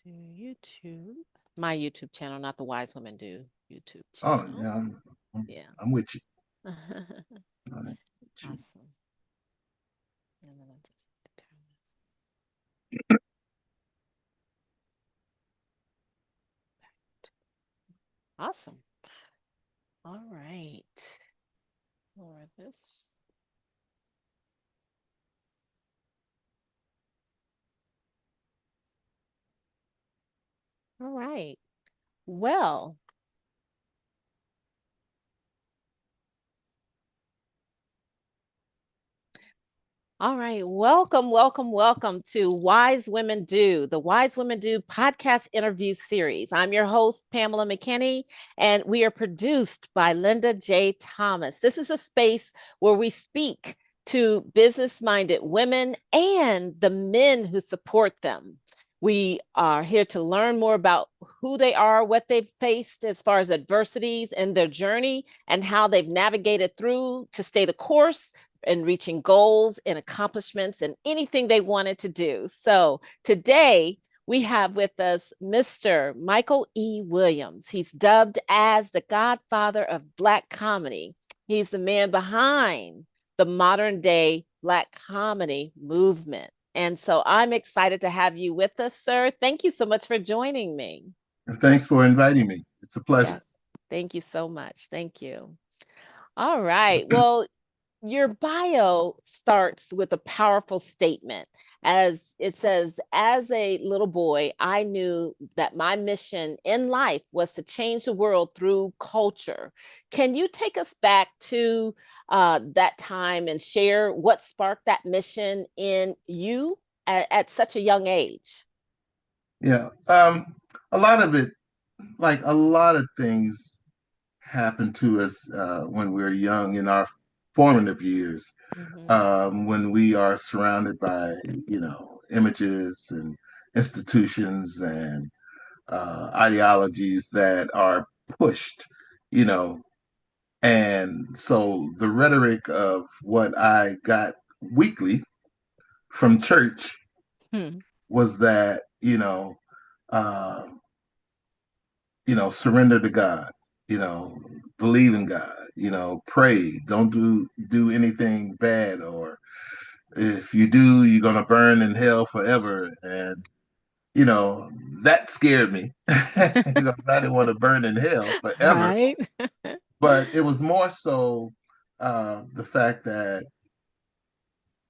to YouTube. My YouTube channel, not the Wise Women Do YouTube Oh, channel. yeah, Yeah. I'm with you. I'm with you. Awesome. And then I just turn this. Awesome. All right. For this. All right. Well, all right. Welcome, welcome, welcome to Wise Women Do, the Wise Women Do podcast interview series. I'm your host, Pamela McKinney, and we are produced by Linda J. Thomas. This is a space where we speak to business minded women and the men who support them. We are here to learn more about who they are, what they've faced as far as adversities in their journey, and how they've navigated through to stay the course and reaching goals and accomplishments and anything they wanted to do. So today we have with us Mr. Michael E. Williams. He's dubbed as the godfather of Black comedy. He's the man behind the modern day Black comedy movement. And so I'm excited to have you with us, sir. Thank you so much for joining me. And thanks for inviting me. It's a pleasure. Yes. Thank you so much. Thank you. All right. Well, your bio starts with a powerful statement as it says, as a little boy, I knew that my mission in life was to change the world through culture. Can you take us back to that time and share what sparked that mission in you at such a young age? Yeah. A lot of it, like a lot of things, happen to us when we're young in our formative years, Mm-hmm. when we are surrounded by, images and institutions and ideologies that are pushed, you know. And so the rhetoric of what I got weekly from church Hmm. was that, uh, surrender to God, you know, believe in God, pray, don't do anything bad, or if you do, you're gonna burn in hell forever. And you know, that scared me. I didn't want to burn in hell forever. Right. But it was more so the fact that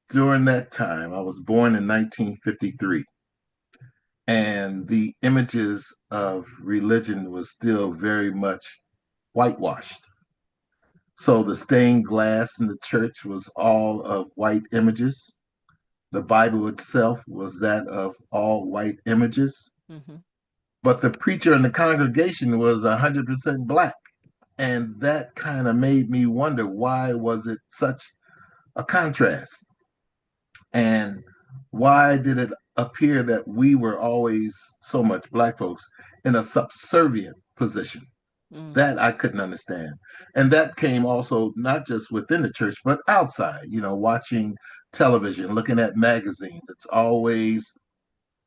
during that time, I was born in 1953, and the images of religion was still very much whitewashed. So the stained glass in the church was all of white images. The Bible itself was that of all white images. Hmm. But the preacher in the congregation was 100% black. And that kind of made me wonder, why was it such a contrast? And why did it appear that we were always, so much black folks, in a subservient position? Mm. That I couldn't understand. And that came also not just within the church, but outside, watching television, looking at magazines. It's always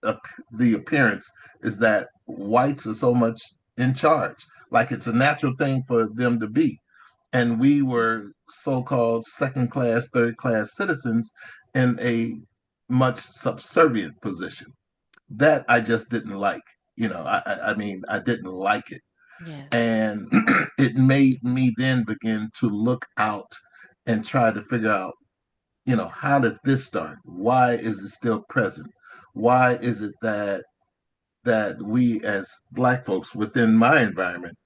the appearance is that whites are so much in charge, like it's a natural thing for them to be. And we were so called second class, third class citizens in a much subservient position. That I just didn't like. I mean, I didn't like it. Yes. And it made me then begin to look out and try to figure out, how did this start? Why is it still present? Why is it that we as black folks within my environment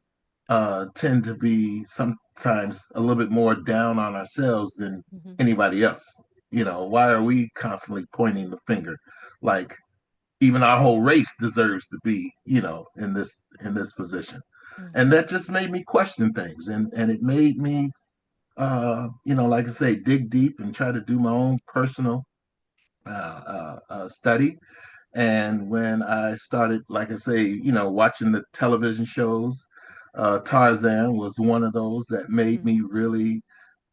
tend to be sometimes a little bit more down on ourselves than Hmm. anybody else? Why are we constantly pointing the finger? Like even our whole race deserves to be, in this position. And Hmm. that just made me question things, and it made me like I say, dig deep and try to do my own personal study. And when I started, like I say, watching the television shows, Tarzan was one of those that made Hmm. me really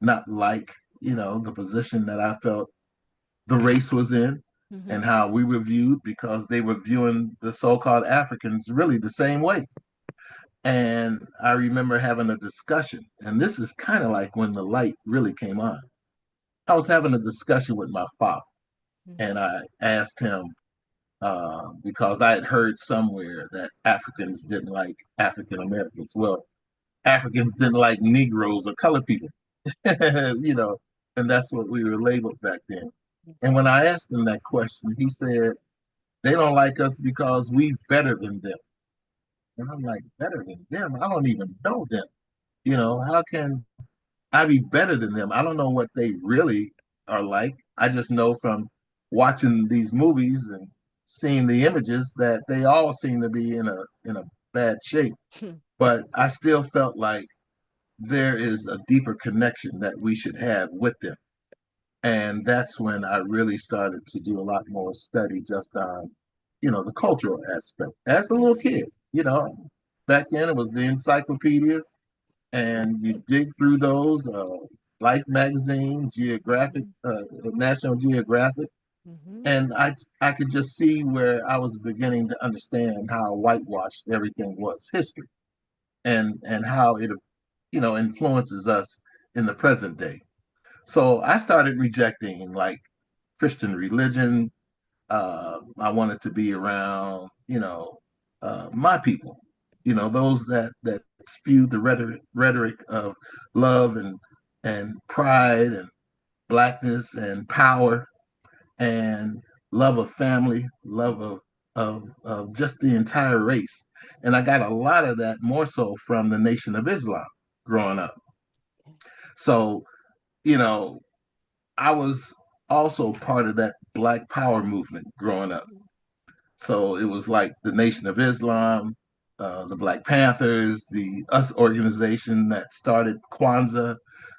not like, the position that I felt the race was in. and Mm-hmm. how we were viewed because they were viewing the so-called Africans really the same way. And I remember having a discussion, and this is kind of like when the light really came on. I was having a discussion with my father, and I asked him because I had heard somewhere that Africans didn't like African Americans. Well, Africans didn't like Negroes or colored people, you know, and that's what we were labeled back then. And Yes. when I asked him that question, he said, they don't like us because we better than them. And I'm like, better than them? I don't even know them. How can I be better than them? I don't know what they really are like. I just know from watching these movies and seeing the images that they all seem to be in a bad shape. But I still felt like there is a deeper connection that we should have with them. And that's when I really started to do a lot more study just on, the cultural aspect. As a little Yes. kid, back then it was the encyclopedias, and you dig through those, Life magazine, Geographic, National Geographic, Mm-hmm. and I could just see where I was beginning to understand how whitewashed everything was history, and how it influences us in the present day. So I started rejecting like Christian religion. I wanted to be around, my people, those that spew the rhetoric of love and pride and blackness and power and love of family, love of just the entire race. And I got a lot of that more so from the Nation of Islam growing up. So, you know, I was also part of that Black Power movement growing up. So it was like the Nation of Islam, the Black Panthers, the US organization that started Kwanzaa,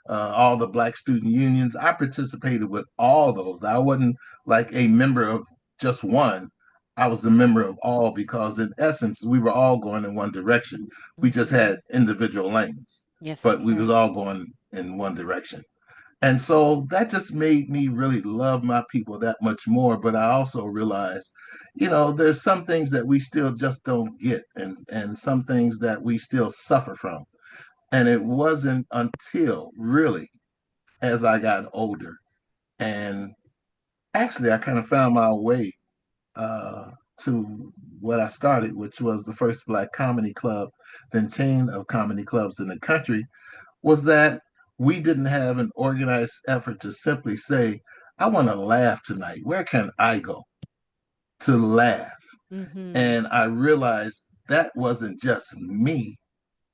all the Black student unions. I participated with all those. I wasn't like a member of just one. I was a member of all because, in essence, we were all going in one direction. We just Mm-hmm. had individual lanes, Yes, but we was sir. all going in one direction. And so that just made me really love my people that much more. But I also realized, there's some things that we still just don't get, and some things that we still suffer from. And it wasn't until really as I got older, and actually I kind of found my way to what I started, which was the first Black comedy club, then chain of comedy clubs in the country, was that we didn't have an organized effort to simply say, I want to laugh tonight. Where can I go to laugh? Mm-hmm. And I realized that wasn't just me,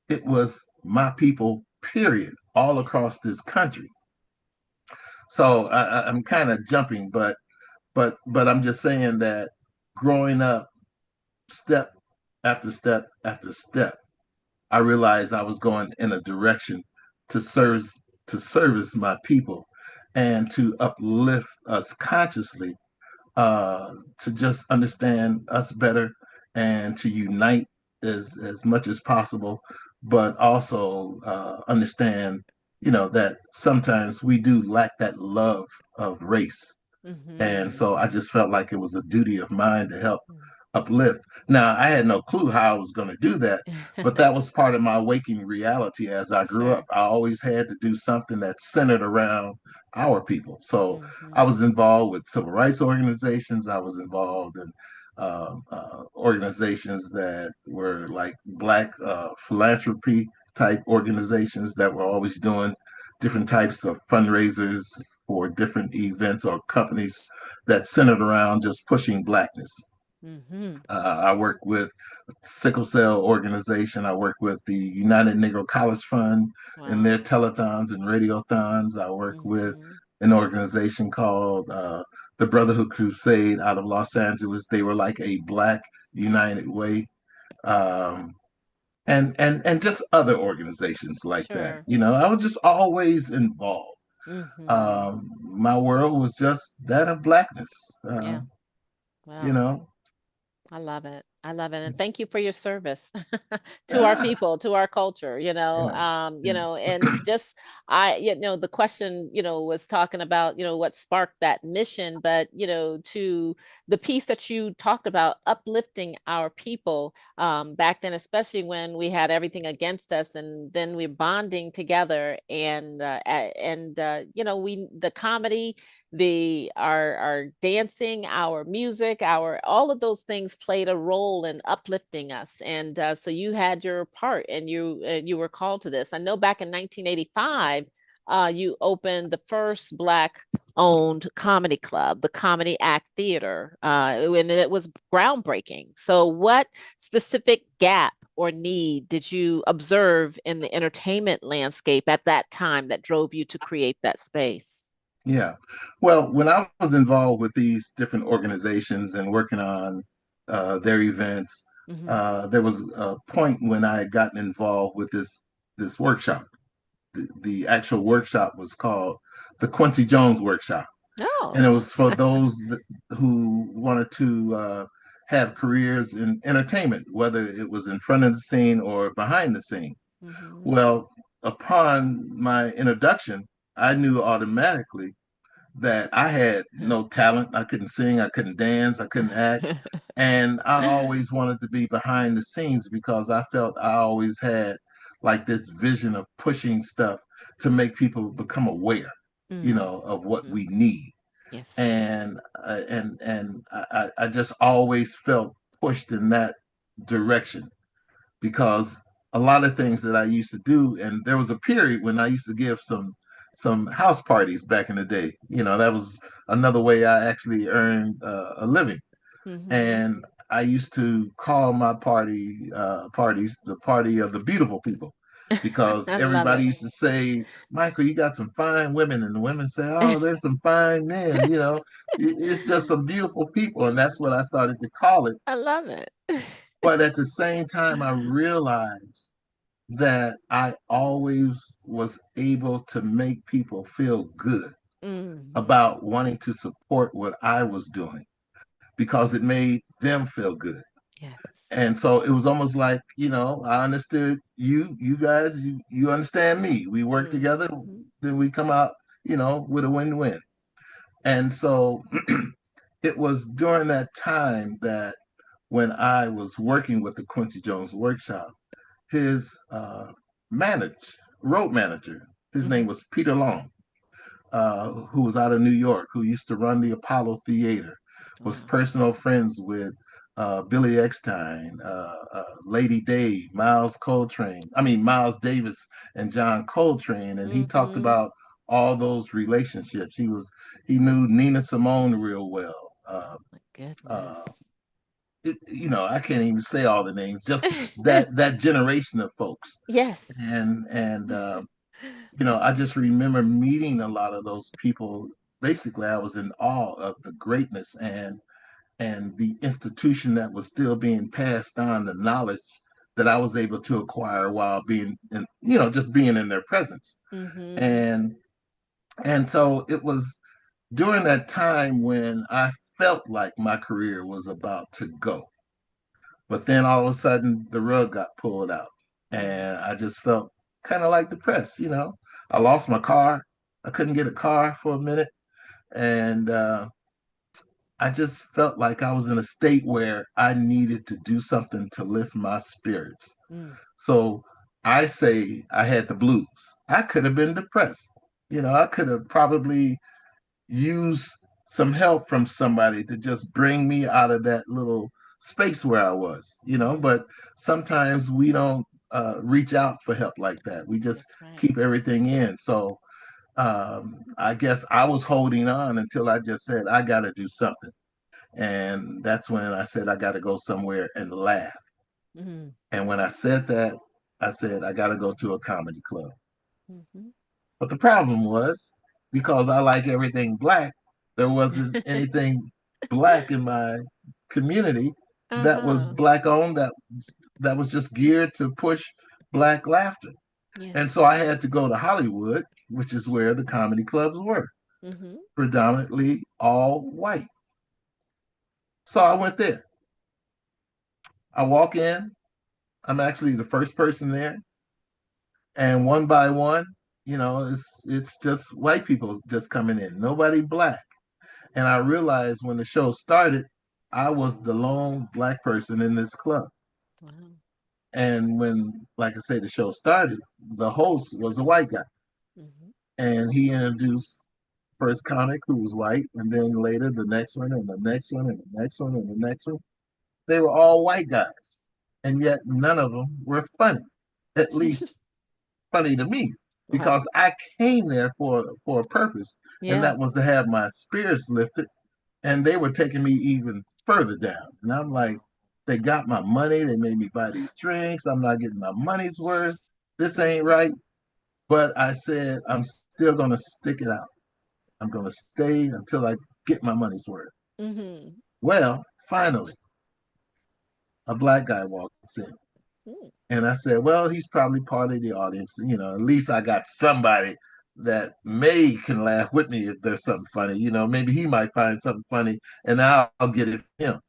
it was my people, period, all across Yes. this country. So I'm kind of jumping, but I'm just saying that growing up, step after step after step, I realized I was going in a direction to service my people and to uplift us consciously, to just understand us better and to unite as much as possible, but also understand, that sometimes we do lack that love of race, and Mm-hmm. so I just felt like it was a duty of mine to help uplift. Now, I had no clue how I was going to do that, but that was part of my waking reality as I grew up. Sure. I always had to do something that's centered around our people. So I Mm-hmm. was involved with civil rights organizations. I was involved in organizations that were like Black philanthropy type organizations that were always doing different types of fundraisers for different events or companies that centered around just pushing blackness. Mm-hmm. I work with sickle cell organization. I work with the United Negro College Fund in Wow. their telethons and radiothons. I work with Mm-hmm. an organization called the Brotherhood Crusade out of Los Angeles. They were like a Black United Way, um, and just other organizations like that. Sure. I was just always involved. Mm-hmm. My world was just that of blackness. Uh, Yeah. you Wow. know, I love it. I love it. And thank you for your service to our Ah, people, to our culture, yeah, yeah, and just the question, was talking about, what sparked that mission, but to the piece that you talked about, uplifting our people back then, especially when we had everything against us, and then we're bonding together, and we the comedy, our dancing, our music, our all of those things played a role in uplifting us. And so you had your part, and you were called to this. I know back in 1985, you opened the first Black owned comedy club, the Comedy Act Theater, and it was groundbreaking. So what specific gap or need did you observe in the entertainment landscape at that time that drove you to create that space? yeah. Well, when I was involved with these different organizations and working on their events, Mm-hmm. there was a point when I had gotten involved with this workshop. The actual workshop was called the Quincy Jones Workshop, and it Oh. was for those who wanted to have careers in entertainment, whether it was in front of the scene or behind the scene. Mm-hmm. Well, upon my introduction, I knew automatically that I had no talent. I couldn't sing, I couldn't dance, I couldn't act. And I always wanted to be behind the scenes because I felt I always had like this vision of pushing stuff to make people become aware, Mm-hmm. of what we need. Yes. And I just always felt pushed in that direction because a lot of things that I used to do, and there was a period when I used to give some house parties back in the day. That was another way I actually earned a living. Mm-hmm. And I used to call my parties the party of the beautiful people because I love everybody it. used to say, Michael, you got some fine women, and the women say, oh, there's some fine men. It's just some beautiful people, and that's what I started to call it. I love it. But at the same time, I realized that I always was able to make people feel good Mm-hmm. about wanting to support what I was doing because it made them feel good. Yes. And so it was almost like, I understood you guys, you understand me. We work together, Mm-hmm. then we come out, with a win-win. And so it was during that time that when I was working with the Quincy Jones Workshop, his road manager, his name Mm-hmm. was Peter Long, who was out of New York, who used to run the Apollo Theater, was Wow. personal friends with Billy Eckstein, Lady Day, Miles Davis and John Coltrane, and he talked Mm-hmm. about all those relationships. He knew Nina Simone real well. My Uh, goodness. I can't even say all the names. Just that generation of folks, Yes. and I just remember meeting a lot of those people. Basically, I was in awe of the greatness and the institution that was still being passed on, the knowledge that I was able to acquire while being in, just being in their presence. Mm-hmm. And and so it was during that time when I felt like my career was about to go. But then all of a sudden the rug got pulled out and I just felt kind of like depressed. I lost my car. I couldn't get a car for a minute. And I just felt like I was in a state where I needed to do something to lift my spirits. Mm-hmm. So I say I had the blues. I could have been depressed. I could have probably used some help from somebody to just bring me out of that little space where I was. Mm-hmm. But sometimes we don't reach out for help like that. We just That's right. keep everything in. So I guess I was holding on until I just said, I got to do something. And that's when I said, I got to go somewhere and laugh. Mm-hmm. And when I said that, I said, I got to go to a comedy club. Mm-hmm. But the problem was, because I like everything black, there wasn't anything black in my community that was Uh-huh. black owned, that was just geared to push black laughter. And so I Yes. had to go to Hollywood, which is where the comedy clubs were, Mm-hmm. predominantly all white. So I went there. I walk in, I'm actually the first person there, and one by one, it's just white people just coming in, nobody black. And I realized when the show started, I was the lone black person in this club. Wow. And when, like I say, the show started, the host was a white guy, Hmm. and he introduced first comic who was white, and then later the next one, and the next one, and the next one, and the next one. They were all white guys, and yet none of them were funny. At least funny to me, Right. because I came there for a purpose, and Yeah. that was to have my spirits lifted. And they were taking me even further down. And I'm like, they got my money. They made me buy these drinks. I'm not getting my money's worth. This ain't Hmm. right. But I said, I'm still going to stick it out. I'm going to stay until I get my money's worth. Hmm. Well, finally, a black guy walks in. And I said, well, he's probably part of the audience. At least I got somebody that may can laugh with me if there's something funny. Maybe he might find something funny and I'll get it from him.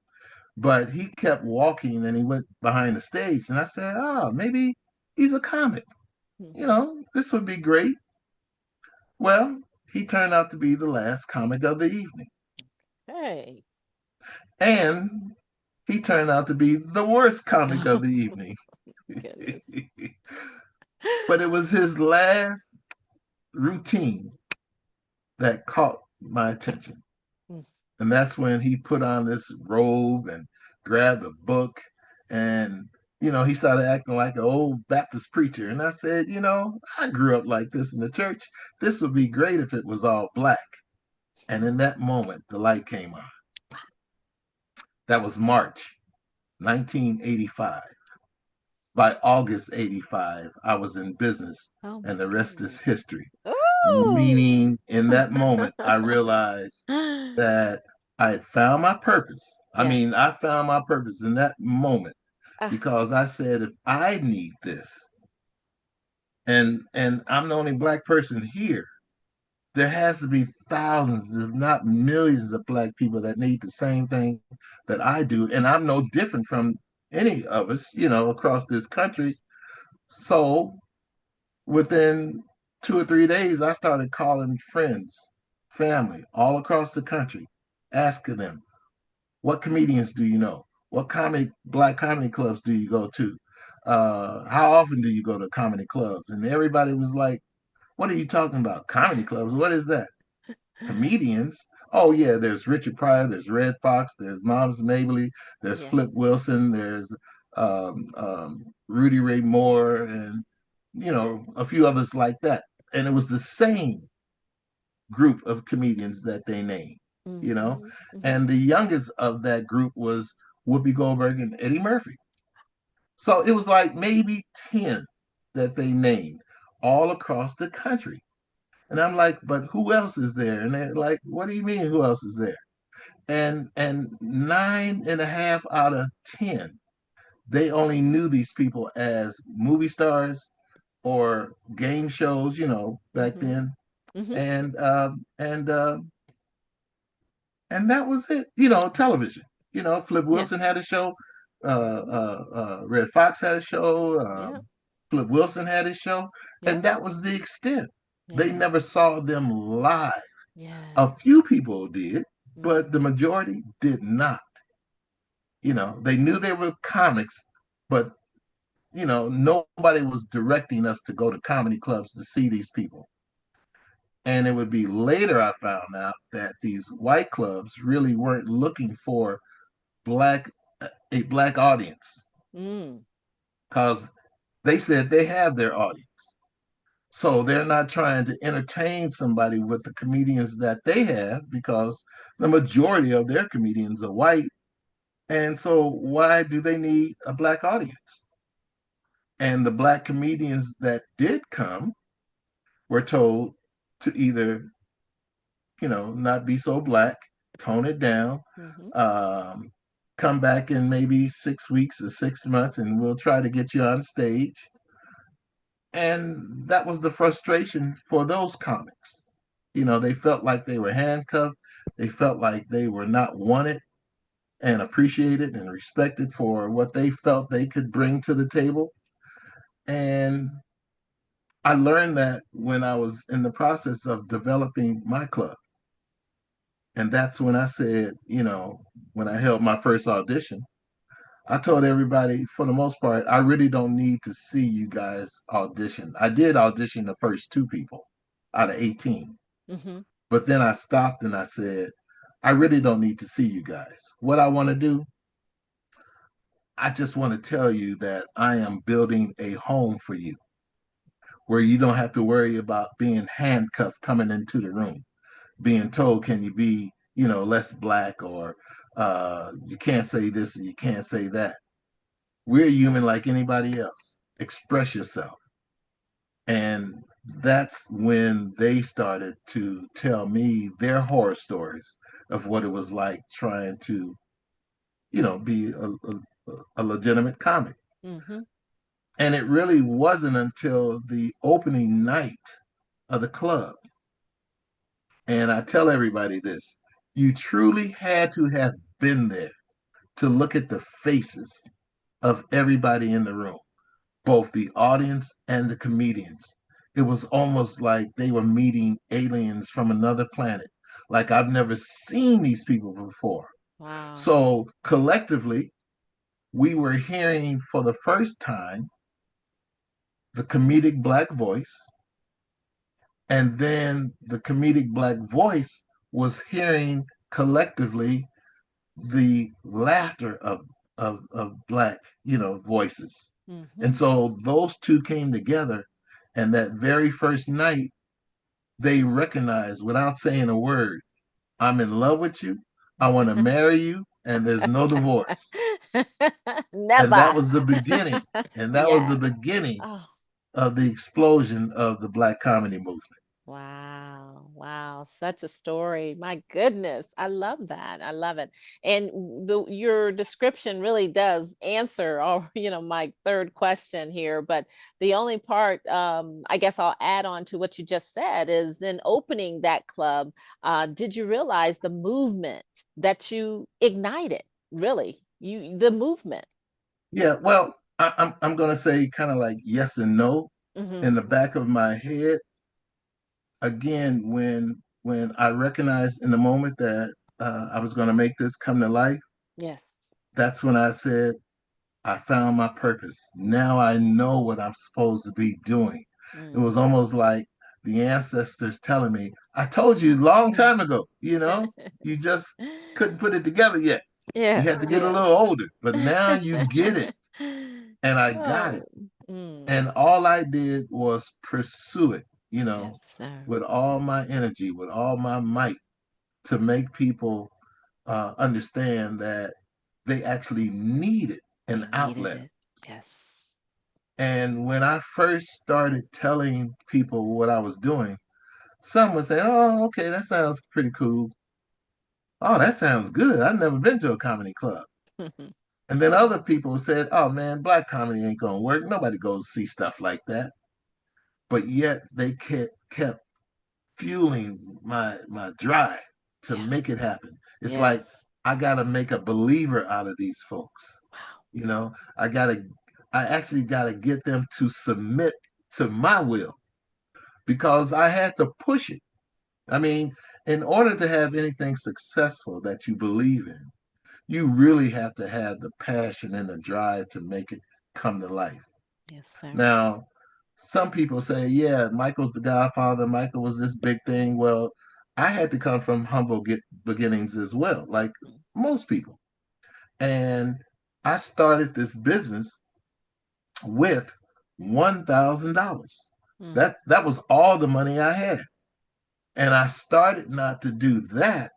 But he kept walking and he went behind the stage. And I said, oh, maybe he's a comic. Hmm. This would be great. Well, he turned out to be the last comic of the evening. Hey. And he turned out to be the worst comic of Oh, the evening. goodness. But it was his last routine that caught my attention. Mm. And that's when he put on this robe and grabbed a book and he started acting like an old Baptist preacher. And I said, I grew up like this in the church. This would be great if it was all black. And in that moment, the light came on. That was March 1985. By August 85, I was in business, Oh and my the rest is goodness. history. Oh. Meaning, in that moment, I realized that I had found my purpose. I mean, Yes. I found my purpose in that moment Ah. because I said, if I need this, and I'm the only black person here, there has to be thousands, if not millions, of black people that need the same thing that I do, and I'm no different from any of us, across this country. So within 2 or 3 days, I started calling friends, family all across the country, asking them, what comedians do you know? What black comedy clubs do you go to? How often do you go to comedy clubs? And everybody was like, what are you talking about? Comedy clubs? What is that? Comedians? Oh, yeah, there's Richard Pryor, there's Red Fox, there's Moms Mabley, there's Flip Yes. Wilson, there's Rudy Ray Moore, and, a few others like that. And it was the same group of comedians that they named, you know. Hmm. Hmm. And the youngest of that group was Whoopi Goldberg and Eddie Murphy. So it was like maybe 10 that they named all across the country. And I'm like, but who else is there? And they're like, what do you mean who else is there? And nine and a half out of 10, they only knew these people as movie stars or game shows, back Hmm. then. Hmm. And and that was it. Television. Flip Yeah. Wilson had a show. Red Fox had a show. Yeah. Flip Wilson had his show, Yeah. and that was the extent. They never Yes. saw them live. A Yes. few people did, but the Hmm. majority did not. They knew they were comics, but nobody was directing us to go to comedy clubs to see these people. And it would be later I found out that these white clubs really weren't looking for black a black audience Mm. because they said they have their audience. So they're not trying to entertain somebody with the comedians that they have because the majority of their comedians are white. And so why do they need a black audience? And the black comedians that did come were told to either, not be so black, tone it down, Hmm. um, come back in maybe 6 weeks or 6 months and we'll try to get you on stage. And that was the frustration for those comics. They felt like they were handcuffed, they felt like they were not wanted. and appreciated and respected for what they felt they could bring to the table. And I learned that when I was in the process of developing my club. And that's when I said, when I held my first audition, I told everybody, for the most part, I really don't need to see you guys audition. I did audition the first two people out of 18, Mm-hmm. but then I stopped and I said, I really don't need to see you guys. What I want to do, I just want to tell you that I am building a home for you where you don't have to worry about being handcuffed coming into the room, being told, can you be, less black, or you can't say this and you can't say that. We're human like anybody else. Express yourself. And that's when they started to tell me their horror stories of what it was like trying to, be a legitimate comic. Mm-hmm. And it really wasn't until the opening night of the club. And I tell everybody this, you truly had to have been there to look at the faces of everybody in the room, both the audience and the comedians. It was almost like they were meeting aliens from another planet. Like I've never seen these people before. Wow. So collectively, we were hearing for the first time the comedic black voice, and then the comedic black voice was hearing collectively the laughter of black voices. Mm-hmm. And so those two came together, and that very first night they recognized without saying a word, I'm in love with you, I want to marry you, and there's no divorce. And that Never. was the beginning, and that was the Yes. beginning Oh, of the explosion of the black comedy movement. wow. Wow. Such a story. My goodness. I love that. I love it. And your description really does answer all, my third question here. But the only part I guess I'll add on to what you just said is in opening that club, did you realize the movement that you ignited? Really? The movement. Yeah, well, I'm gonna say kind of like yes and no. Hmm. In the back of my head, again, when I recognized in the moment that I was gonna make this come to life, Yes. that's when I said I found my purpose. Now I know what I'm supposed to be doing. It was Mm. almost like the ancestors telling me, I told you a long time ago, you just couldn't put it together yet. You had Yes, to get a little yes. older, but now you get it. And I got it. Oh, mm, And all I did was pursue it, yes, sir. with all my energy, with all my might, to make people understand that they actually needed They an needed outlet. it. Yes. And when I first started telling people what I was doing, some would say, "Oh, okay, that sounds pretty cool. Oh, that sounds good. I've never been to a comedy club." And then other people said, "Oh man, black comedy ain't gonna work. Nobody goes to see stuff like that." But yet they kept fueling my drive to Yeah. make it happen. It's like Yes. I gotta make a believer out of these folks. Wow. You know, I gotta I actually gotta get them to submit to my will because I had to push it. I mean, in order to have anything successful that you believe in, you really have to have the passion and the drive to make it come to life. Yes, sir. Now, some people say, yeah, Michael's the godfather. Michael was this big thing. Well, I had to come from humble beginnings as well, like most people. And I started this business with $1,000. Mm, That was all the money I had. And I started not to do that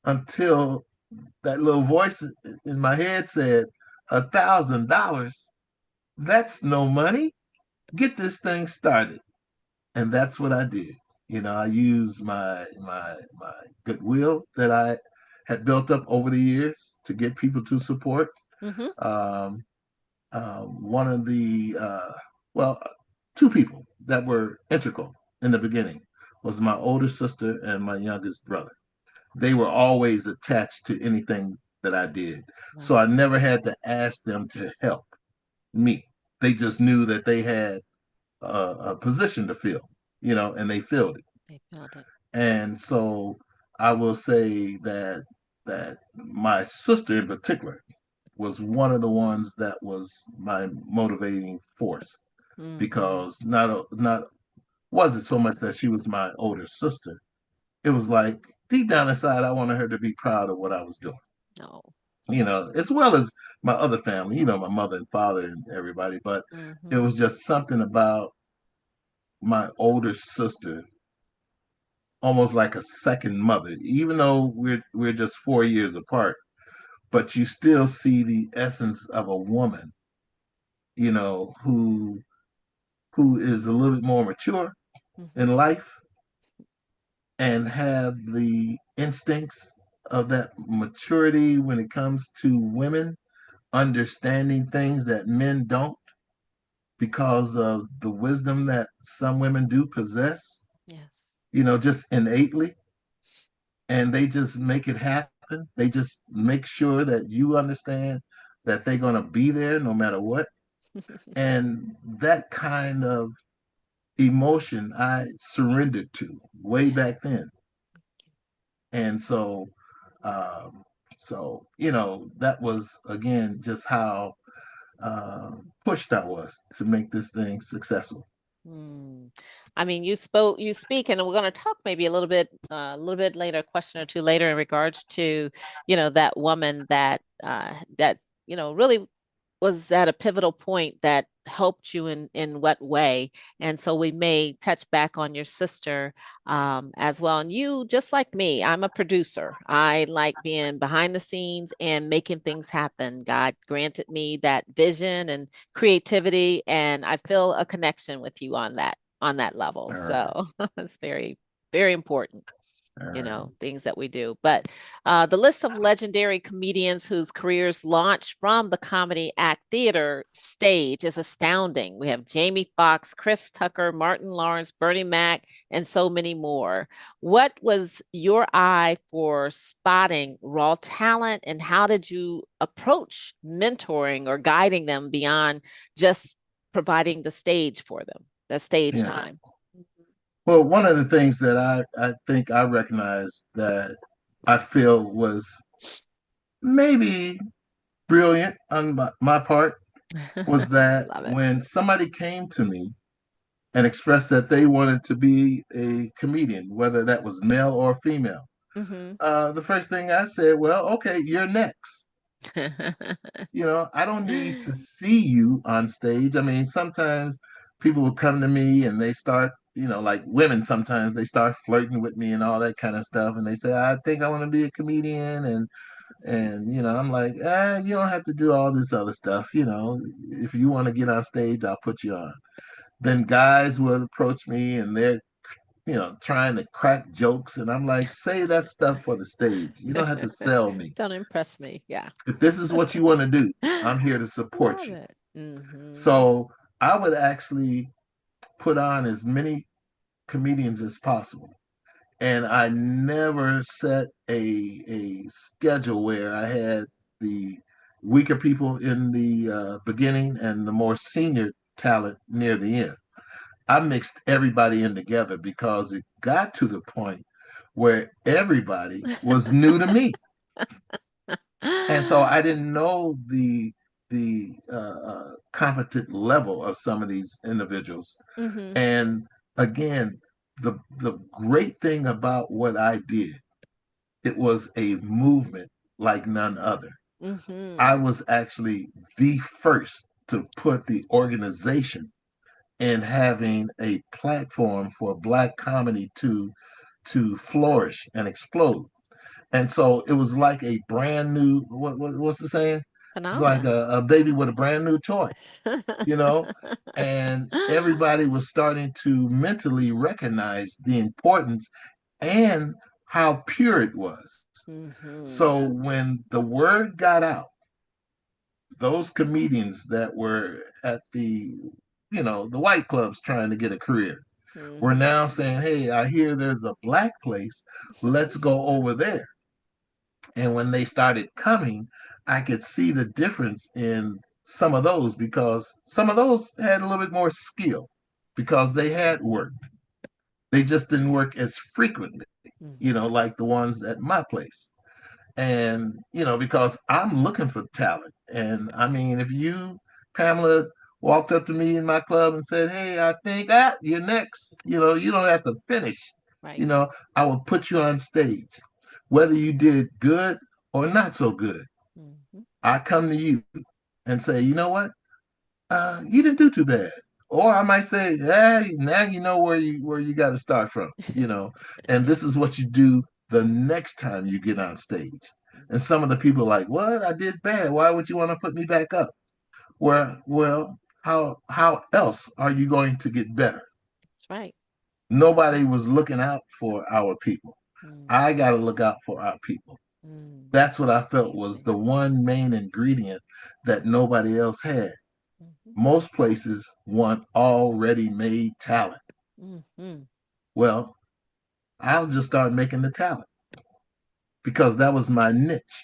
until that little voice in my head said, $1,000? That's no money. Get this thing started. And that's what I did. I used my goodwill that I had built up over the years to get people to support. mm-hmm. Um, One of the well, two people that were integral in the beginning was my older sister and my youngest brother. They were always attached to anything that I did. So Wow. I never had to ask them to help me. They just knew that they had a position to fill, and they filled it. They felt it. And so I will say that my sister in particular was one of the ones that was my motivating force, Mm-hmm. because not was it so much that she was my older sister. It was like deep down inside I wanted her to be proud of what I was doing, No. as well as my other family, my mother and father and everybody. But it Mm-hmm. was just something about my older sister, almost like a second mother, even though we're just 4 years apart. But you still see the essence of a woman, who is a little bit more mature in Mm-hmm. life and have the instincts of that maturity when it comes to women understanding things that men don't, because of the wisdom that some women do possess, Yes. just innately. And they just make it happen. They just make sure that you understand that they're going to be there no matter what. And that kind of emotion I surrendered to way back Yes. then. And um, that was again just how pushed I was to make this thing successful. Mm. I mean, you speak, and we're going to talk maybe a little bit later, a question or two later, in regards to, that woman that really was at a pivotal point that helped you in what way. And so we may touch back on your sister as well. And you, just like me, I'm a producer. I like being behind the scenes and making things happen. God granted me that vision and creativity, and I feel a connection with you on that level. All right. So it's very, very important, All right. things that we do. But the list of legendary comedians whose careers launched from the comedy act theater stage is astounding. We have Jamie Foxx, Chris Tucker, Martin Lawrence, Bernie Mac, and so many more. What was your eye for spotting raw talent, and how did you approach mentoring or guiding them beyond just providing the stage for them, the stage Yeah. time? Well, one of the things that I think I recognized that I feel was maybe brilliant on my part was that Love it. when somebody came to me and expressed that they wanted to be a comedian, whether that was male or female, Mm-hmm. the first thing I said, well, okay, you're next. I don't need to see you on stage. I mean, sometimes people will come to me and they start, like women, sometimes they start flirting with me and all that kind of stuff. And they say, I think I want to be a comedian. And I'm like, you don't have to do all this other stuff. If you want to get on stage, I'll put you on. Then guys will approach me and they're, trying to crack jokes. And I'm like, save that stuff for the stage. You don't have to sell me. Don't impress me. Yeah. If this is what you want to do, I'm here to support Love you. it. Mm-hmm. So I would actually put on as many comedians as possible. And I never set a schedule where I had the weaker people in the beginning and the more senior talent near the end. I mixed everybody in together because it got to the point where everybody was new to me. And so I didn't know the competent level of some of these individuals. Mm-hmm. And again, the great thing about what I did, it was a movement like none other. I Mm-hmm. was actually the first to put the organization in having a platform for black comedy to flourish and explode. And so it was like a brand new what's the saying? It's like Phenomenon. a baby with a brand new toy, you know? And everybody was starting to mentally recognize the importance and how pure it was. Mm-hmm. So when the word got out, those comedians that were at the white clubs trying to get a career were Mm-hmm. now saying, hey, I hear there's a black place. Let's go over there. And when they started coming, I could see the difference in some of those because some of those had a little bit more skill because they had worked. They just didn't work as frequently, Mm-hmm. like the ones at my place. And, because I'm looking for talent. And I mean, if you, Pamela, walked up to me in my club and said, "Hey, I think you're next," you don't have to finish. Right. You know, I will put you on stage, whether you did good or not so good. Mm-hmm. I come to you and say, "You know what? You didn't do too bad." Or I might say, "Hey, now you know where you got to start from. And this is Yes. what you do the next time you get on stage." And some of the people are like, "What? I did bad. Why would you want to put me back up?" Well, how else are you going to get better? That's right. That's Nobody right. was looking out for our people. I Mm-hmm. got to look out for our people. Mm. That's what I felt was Amazing. the one main ingredient that nobody else had. Mm-hmm. Most places want already made talent. Mm-hmm. Well, I'll just start making the talent because that was my niche.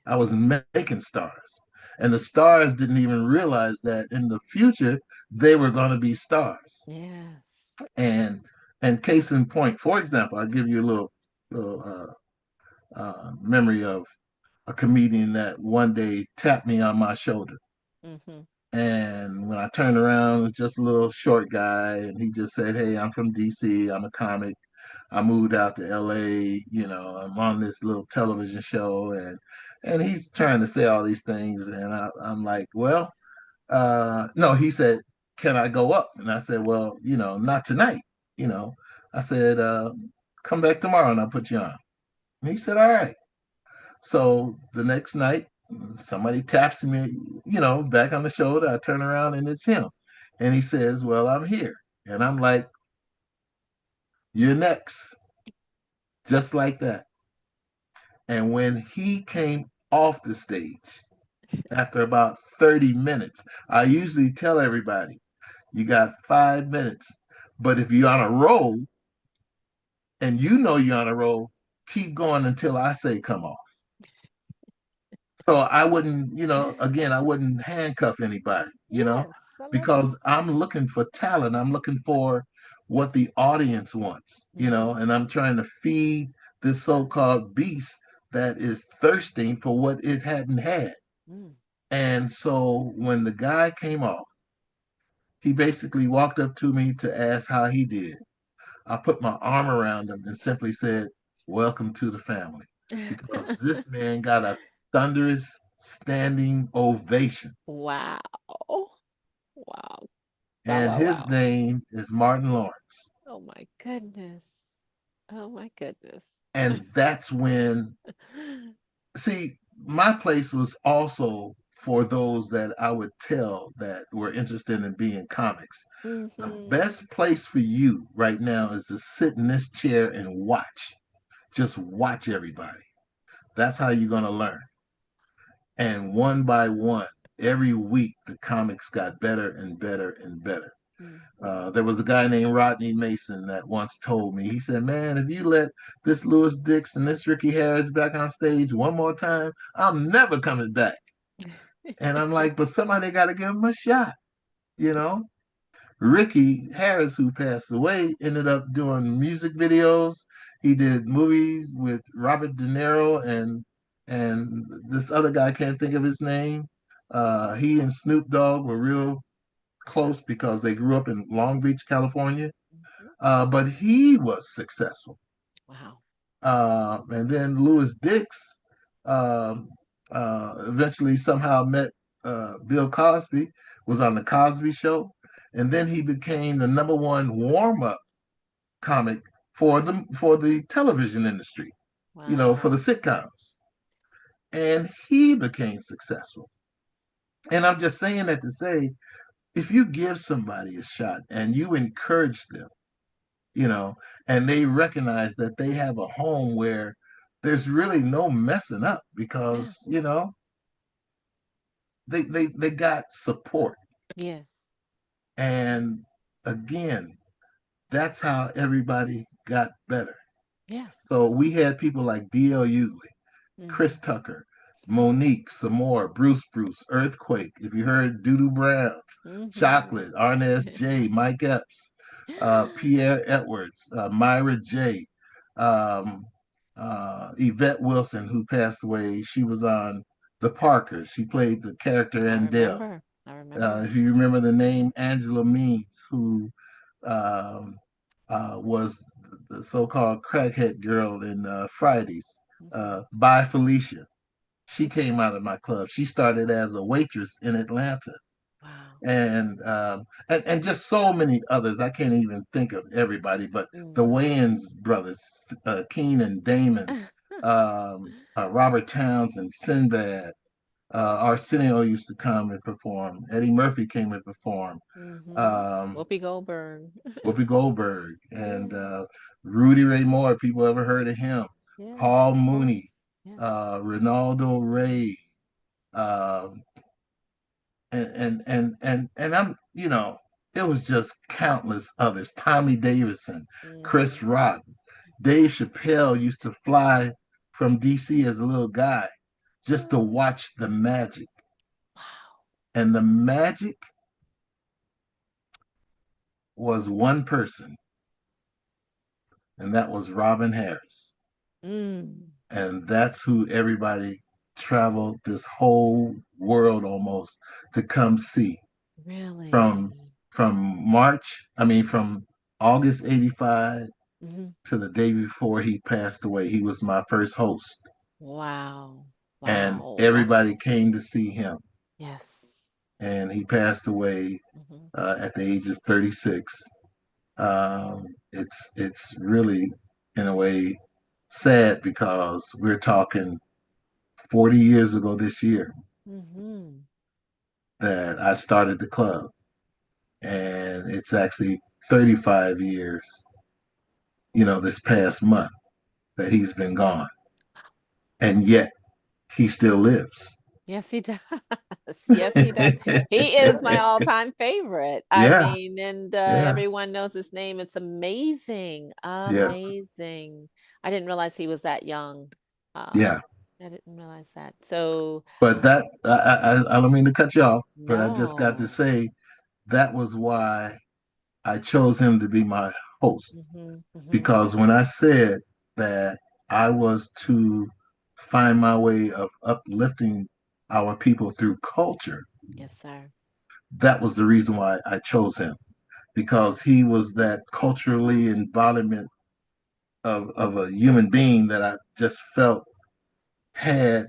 I was Yes. making stars. And the stars didn't even realize that in the future they were going to be stars. Yes. And case in point, for example, I'll give you a little memory of a comedian that one day tapped me on my shoulder. Mm-hmm. And when I turned around, it was just a little short guy, and he just said, "Hey, I'm from DC. I'm a comic. I moved out to LA. I'm on this little television show," and he's trying to say all these things, and I'm like, "Well, no." He said, "Can I go up?" And I said, "Well, not tonight. You know." I said, "Come back tomorrow, and I'll put you on." And he said, "All right." So the next night, somebody taps me, back on the shoulder. I turn around and it's him. And he says, "Well, I'm here." And I'm like, "You're next." Just like that. And when he came off the stage after about 30 minutes, I usually tell everybody, you got 5 minutes. But if you're on a roll and you're on a roll, keep going until I say come off. So I wouldn't, again, I wouldn't handcuff anybody, Yes. I love it. because I'm looking for talent. I'm looking for what the audience wants, Mm-hmm. and I'm trying to feed this so-called beast that is thirsting for what it hadn't had. Mm. And so when the guy came off, he basically walked up to me to ask how he did. I put my arm around him and simply said, "Welcome to the family," because this man got a thunderous standing ovation. Wow. Wow. Wow. And Wow. his Wow. name is Martin Lawrence. Oh my goodness. Oh my goodness. And that's when, see, my place was also for those that I would tell that were interested in being comics. The Mm-hmm. best place for you right now is to sit in this chair and watch. Just watch everybody. That's how you're going to learn. And one by one, every week, the comics got better and better and better. Mm-hmm. There was a guy named Rodney Mason that once told me, he said, "Man, if you let this Lewis Dix and this Ricky Harris back on stage one more time, I'm never coming back." And I'm like, "But somebody got to give him a shot, you know?" Ricky Harris, who passed away, ended up doing music videos. He did movies with Robert De Niro and this other guy, I can't think of his name. He and Snoop Dogg were real close because they grew up in Long Beach, California. Mm-hmm. But he was successful. Wow. And then Lewis Dix um, eventually somehow met Bill Cosby, was on the Cosby Show, and then he became the number one warm up comic for the television industry, for the Wow. sitcoms, and he became successful. And I'm just saying that to say, if you give somebody a shot and you encourage them, you know, and they recognize that they have a home where there's really no messing up Yeah. because, they got support. Yes. And again, that's how everybody got better. Yes. So we had people like D.L. Hughley. Chris Mhm. Tucker, Monique, Samora, Bruce, Earthquake. If you heard Doodoo Brown, Mhm. Chocolate, Arnez J, Mike Epps, Pierre Edwards, Myra J, um, Yvette Wilson, who passed away. She was on The Parkers. She played the character I Andell. remember. I remember. If you remember the name Angela Means, who um, was the so-called crackhead girl in Fridays. Mhm. By Felicia. She came out of my club. She started as a waitress in Atlanta, Wow. and just so many others. I can't even think of everybody, but the Mhm. Wayans brothers, Keenan, Damon, Robert Townsend, Sinbad, Arsenio used to come and perform. Eddie Murphy came and performed. Mhm. Um, Whoopi Goldberg. Whoopi Goldberg and Yeah. Rudy Ray Moore. People ever heard of him? Yes, Paul of Mooney, course. Yes. Ronaldo Ray, uh, and I'm, it was just countless others. Tommy Davidson, Chris Mhm. Rock, Dave Chappelle used to fly from DC as a little guy just to Oh, watch the magic. wow. And the magic was one person, and that was Robin Harris. Mm. And that's who everybody traveled this whole world almost to come see from Really? from August 85 Mhm. to the day before he passed away. He was my first host, Wow. and Wow. everybody came to see him. Yes. And he passed away Mhm. at the age of 36. It's really, in a way, sad because we're talking 40 years ago this year Mhm. that I started the club, and it's actually 35 years, this past month that he's been gone, and yet he still lives. Yes, he does. Yes, he does. He is my all-time favorite. I Yeah, mean, and yeah, everyone knows his name. It's amazing. yes, Amazing. I didn't realize he was that young. yeah. I didn't realize that. So, But I don't mean to cut you off, but I just got to no. say that was why I chose him to be my host. Hmm. Hmm. Because when I said that I was to find my way of uplifting our people through culture, Yes, sir. that was the reason why I chose him. Because he was that culturally embodiment of a human being that I just felt had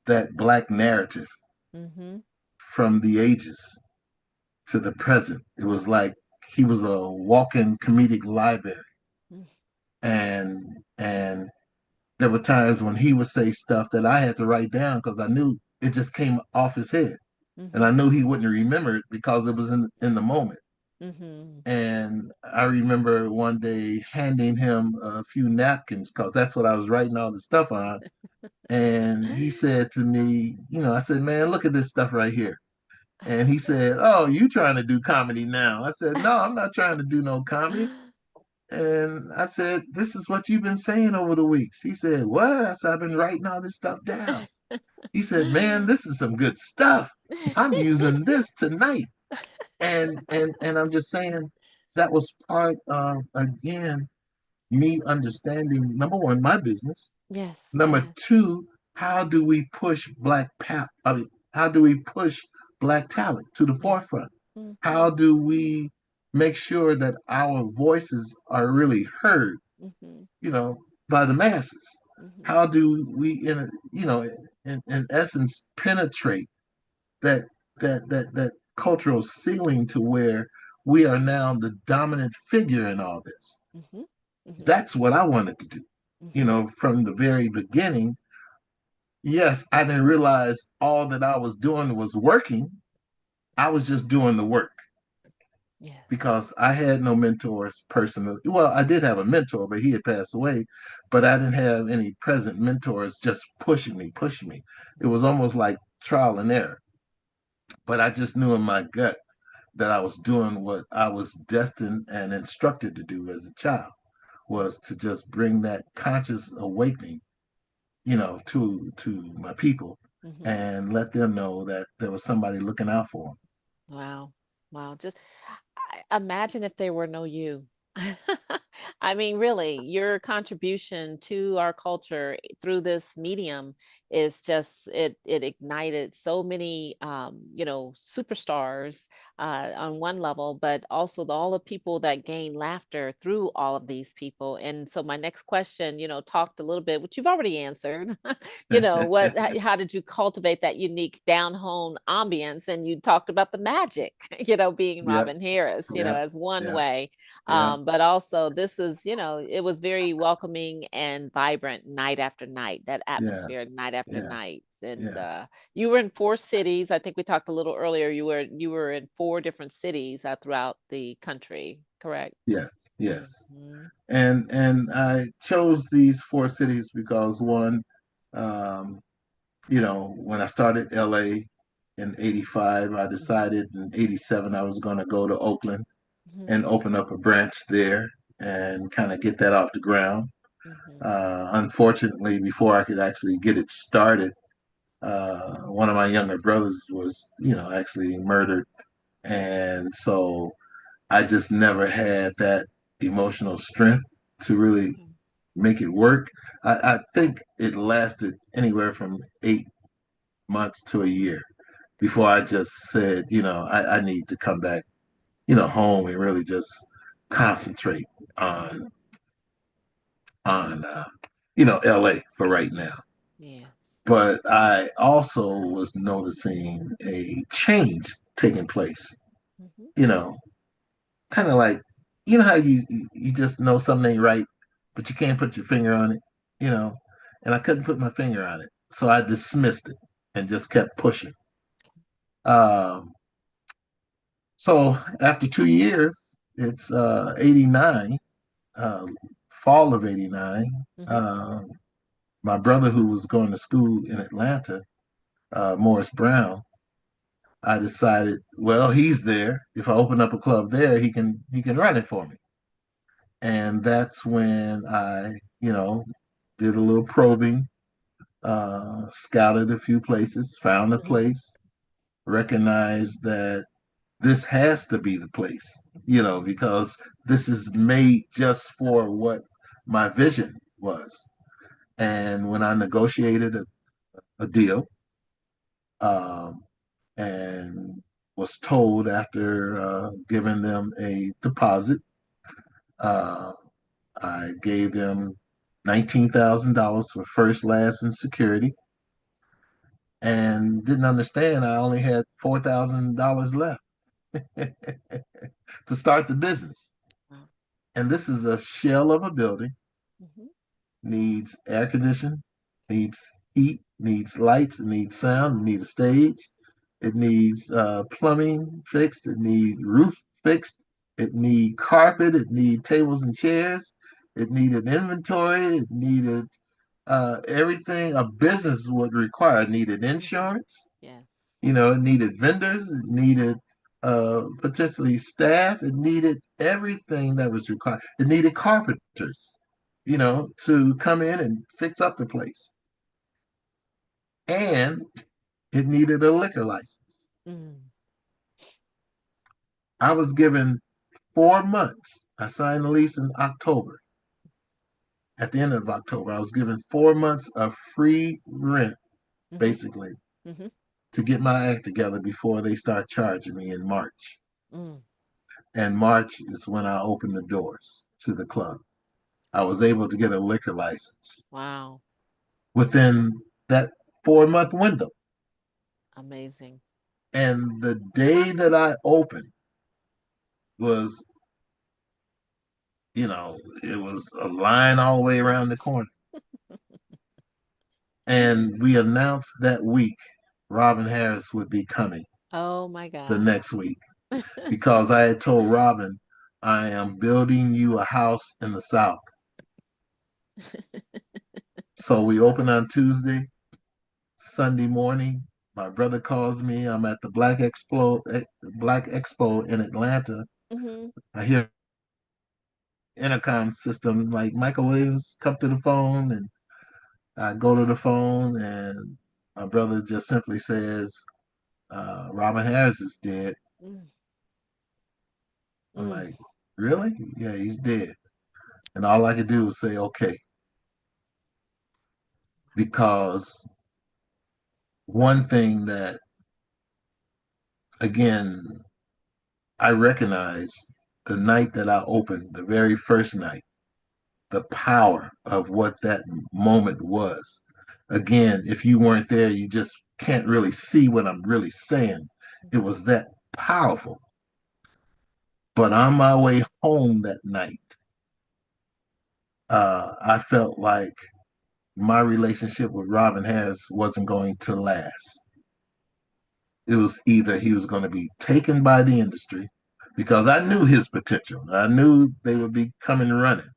that black narrative Hmm. from the ages to the present. It was like he was a walking comedic library, and there were times when he would say stuff that I had to write down because I knew it just came off his head, and I Hmm. knew he wouldn't remember it because it was in the moment. Hmm. And I remember one day handing him a few napkins because that's what I was writing all the stuff on. And he said to me, I said, "Man, look at this stuff right here." And he said, "Oh, you trying to do comedy now?" I said, "No, I'm not trying to do no comedy." And I said, "This is what you've been saying over the weeks." He said, "What?" I said, "I've been writing all this stuff down." He said, "Man, this is some good stuff. I'm using this tonight." And I'm just saying that was part of, again, me understanding, number one, my business. Yes, Number yes. two, how do we push I mean, how do we push black talent to the Yes. forefront? How Hmm. do we make sure that our voices are really heard, Hmm. you know, by the masses? Hmm. How do we, in essence, penetrate that that cultural ceiling to where we are now the dominant figure in all this? Hmm. Hmm. That's what I wanted to do, Hmm. from the very beginning. Yes, I didn't realize all that I was doing was working. I was just doing the work Yes. because I had no mentors personally. Well, I did have a mentor, but he had passed away. But I didn't have any present mentors just pushing me, pushing me. It was almost like trial and error. But I just knew in my gut that I was doing what I was destined and instructed to do as a child, was to just bring that conscious awakening, to my people Hmm. and let them know that there was somebody looking out for them. Wow. Wow. Just imagine if there were no you. I mean, really, your contribution to our culture through this medium is just it ignited so many superstars on one level, but also all the people that gain laughter through all of these people. And so my next question, talked a little bit, which you've already answered. How did you cultivate that unique down home ambience? And you talked about the magic, being Yeah, Robin Harris, yeah, as one yeah, way. yeah, But also this is, it was very welcoming and vibrant night after night, that yeah, atmosphere night after yeah, night. And yeah. you were in four cities. I think we talked a little earlier. You were in four different cities throughout the country, correct? Yes, yes. Hmm. And I chose these four cities because one, um, when I started LA in 85, I decided in 87 I was going to go to Oakland Hmm. and open up a branch there and kind of get that off the ground. Hmm. Unfortunately, before I could actually get it started, one of my younger brothers was, actually murdered. And so I just never had that emotional strength to really Okay. make it work. I think it lasted anywhere from 8 months to a year before I just said, I need to come back, home and really just concentrate on LA for right now. Yes. But I also was noticing a change taking place, Hmm. you know, kind of like, how you just know something ain't right, but you can't put your finger on it, you know, and I couldn't put my finger on it. So I dismissed it and just kept pushing. Um, so after 2 years, it's 89, uh, fall of 89. Hmm. Uh, my brother, who was going to school in Atlanta, Morris Brown, I decided, well, he's there. If I open up a club there, he can run it for me. And that's when I, did a little probing, scouted a few places, found a Hmm. place, recognized that this has to be the place, because this is made just for what my vision was. And when I negotiated a deal, um, and was told after giving them a deposit, uh, I gave them $19,000 for first, last, and security, and didn't understand I only had $4,000 left to start the business. Wow. And this is a shell of a building, Hmm. needs air conditioning, needs heat, needs lights, it needs sound, it needs a stage, it needs plumbing fixed, it needs roof fixed, it needs carpet, it needs tables and chairs, it needed inventory, it needed everything a business would require. It needed Hmm. insurance, Yes. it needed vendors, it needed potentially staff, it needed everything that was required. It needed carpenters, to come in and fix up the place. And it needed a liquor license. Mm. I was given 4 months. I signed the lease in October. At the end of October, I was given 4 months of free rent, Hmm. basically, Hmm. to get my act together before they start charging me in March. Mm. And March is when I opened the doors to the club. I was able to get a liquor license Wow. within that 4 month window. Amazing. And the day that I opened was, it was a line all the way around the corner. And we announced that week Robin Harris would be coming Oh my the gosh. next week because I had told Robin, I am building you a house in the South. So we open on Tuesday. Sunday morning, my brother calls me. I'm at the Black Expo in Atlanta. Hmm. I hear intercom system, like Michael Williams come to the phone, and I go to the phone, and my brother just simply says, Robin Harris is dead. Mm, I'm mm, like, really? Yeah, he's dead. And all I could do was say, okay, because one thing that, again, I recognized the night that I opened, the very first night, the power of what that moment was. Again, if you weren't there, you just can't really see what I'm really saying. It was that powerful. But on my way home that night, I felt like my relationship with Robin Harris wasn't going to last. It was either he was going to be taken by the industry because I knew his potential. I knew they would be coming running,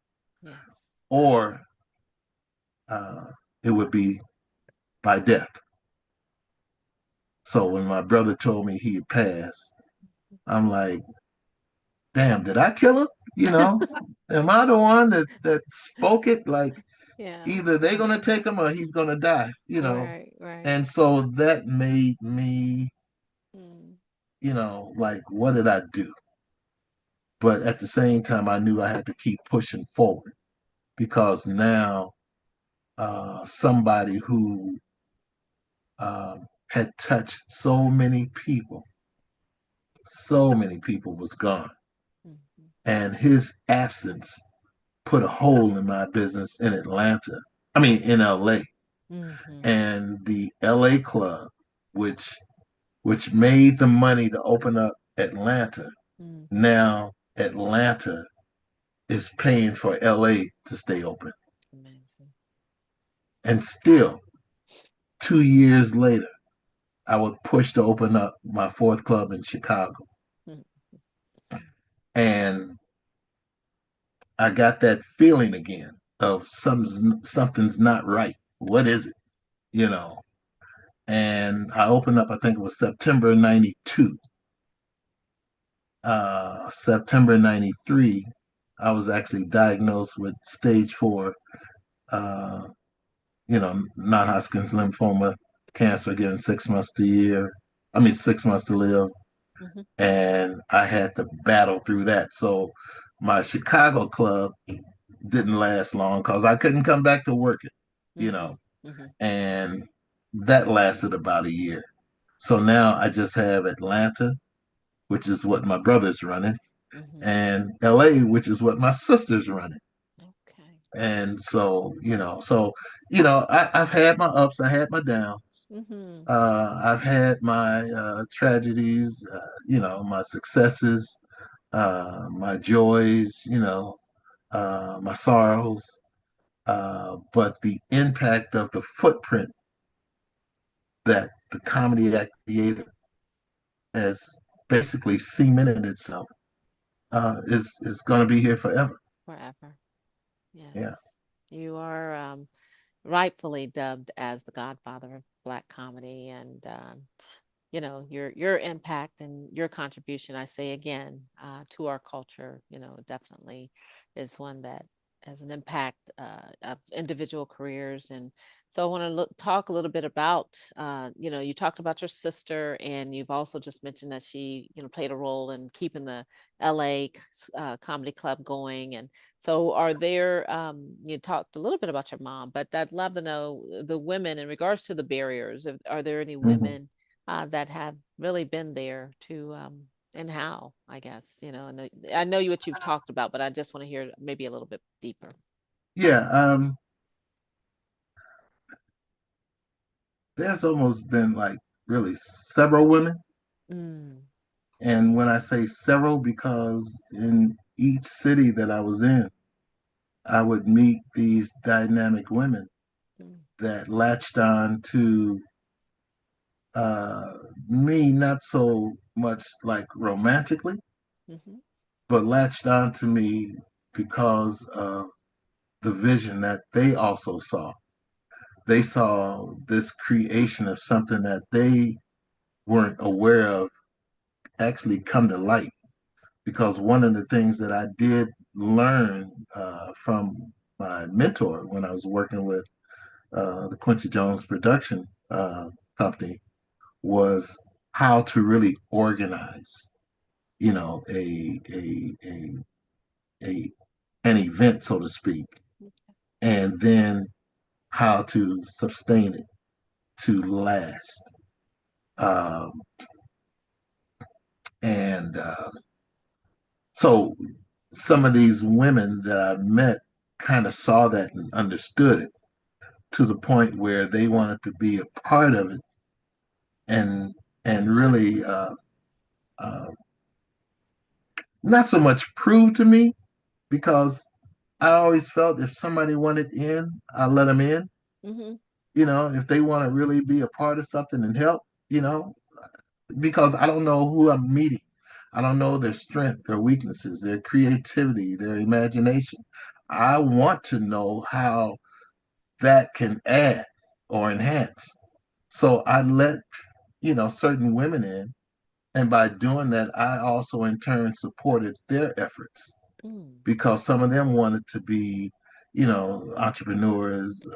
yes. or uh, it would be by death. So when my brother told me he had passed, I'm like, damn, did I kill him? You know, am I the one that spoke it? Like Yeah. either they're gonna take him or he's gonna die. Right, right. And so that made me, Mm, like, what did I do? But at the same time, I knew I had to keep pushing forward because now somebody who had touched so many people was gone. mhm, And his absence put a hole in my business in Atlanta. I mean, in LA. mhm, And the LA club, which made the money to open up Atlanta, mhm. now Atlanta is paying for LA to stay open. Amazing. And still, 2 years later, I would push to open up my fourth club in Chicago. Mm, And I got that feeling again of something's not right. What is it? You know. And I opened up, I think it was September 92. September 93, I was actually diagnosed with stage 4, uh, non-Hodgkin's lymphoma cancer, given 6 months to year. I mean, 6 months to live. mhm, And I had to battle through that. So my Chicago club didn't last long because I couldn't come back to work it, you know, mhm, mhm, and that lasted about a year. So now I just have Atlanta, which is what my brother's running, mhm. and LA, which is what my sister's running. Okay. And I've had my ups, I had my downs. Mhm, I've had my tragedies, my successes, my joys, my sorrows. But the impact of the footprint that the comedy act theater has basically cemented itself is going to be here forever. forever. Yeah. Yes. You are rightfully dubbed as the godfather of Black comedy, and your impact and your contribution, I say again, to our culture, definitely is one that has an impact of individual careers. And so I want to talk a little bit about, you talked about your sister, and you've also just mentioned that she, played a role in keeping the LA comedy club going. And so you talked a little bit about your mom, but I'd love to know the women in regards to the barriers. Are there any Mhm. women that have really been there to and how, I guess, I know what you've talked about, but I just want to hear maybe a little bit deeper. Yeah. There's almost been like really several women. Mm, And when I say several, because in each city that I was in, I would meet these dynamic women mm, that latched on to uh, me, not so much like romantically, mm-hmm, but latched on to me because of the vision that they also saw. They saw this creation of something that they weren't aware of actually come to light. Because one of the things that I did learned from my mentor when I was working with the Quincy Jones production company was how to really organize, a an event, so to speak, and then how to sustain it to last. Um, and So some of these women that I met kind of saw that and understood it to the point where they wanted to be a part of it and really uh, not so much prove to me because I always felt if somebody wanted in, I let them in. Mm-hmm. If they want to really be a part of something and help, because I don't know who I'm meeting. I don't know their strength, their weaknesses, their creativity, their imagination. I want to know how that can add or enhance. So I let, certain women in. And by doing that, I also in turn supported their efforts Mm. because some of them wanted to be, entrepreneurs,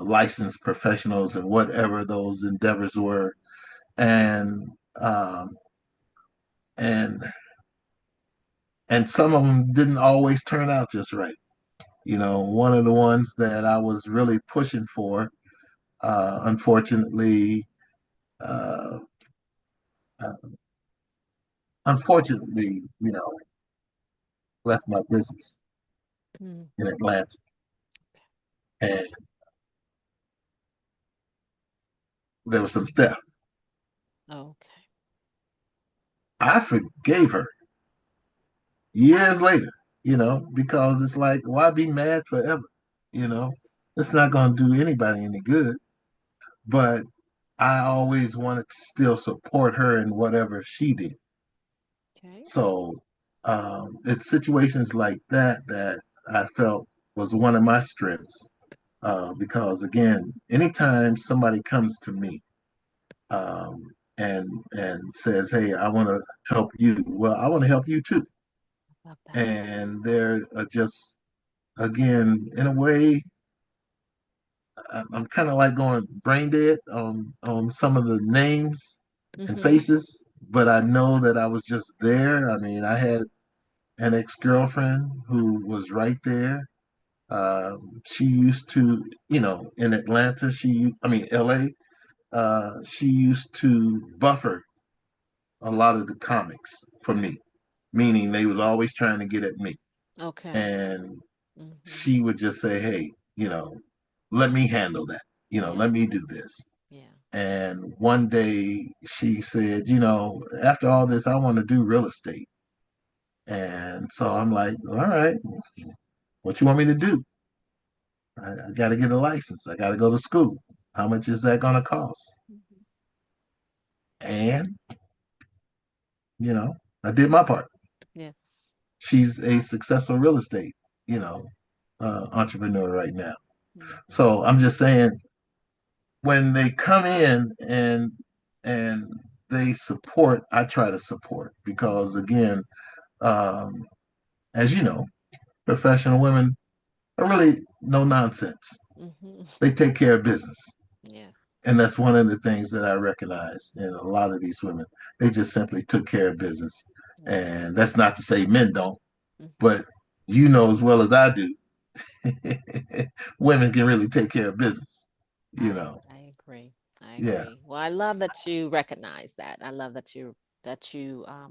licensed professionals, and whatever those endeavors were. And um, and and some of them didn't always turn out just right. One of the ones that I was really pushing for, unfortunately, uh, uh, left my business Mm. in Atlanta, and there was some theft. Okay. I forgave her years later, because it's like, why be mad forever? You know, Yes. it's not going to do anybody any good. But I always wanted to still support her in whatever she did. Okay. So it's situations like that that I felt was one of my strengths. Because again, anytime somebody comes to me um, and says, "Hey, I want to help you," well, I want to help you too. Love that. And they're just again, in a way, I'm kind of like going brain dead on some of the names and Mm-hmm. faces, but I know that I was just there. I mean, I had an ex-girlfriend who was right there. She used to, in Atlanta, LA, she used to buffer a lot of the comics for me, meaning they was always trying to get at me. Okay. And Mm-hmm. she would just say, hey, let me handle that. Yeah. Let me do this. Yeah. And one day she said, after all this, I want to do real estate. And so I'm like, all right, what you want me to do? I got to get a license. I got to go to school. How much is that going to cost? Mm-hmm. And, I did my part. Yes. She's a successful real estate, you know, entrepreneur right now. Mm-hmm. So I'm just saying, when they come in and they support, I try to support because again, um, as you know, professional women are really no nonsense. Mm-hmm. They take care of business. Yes. And that's one of the things that I recognized in a lot of these women. They just simply took care of business. Yeah. And that's not to say men don't, Mm-hmm. but you know as well as I do, women can really take care of business. You know, I agree. I yeah, agree. Well, I love that you recognize that. I love that you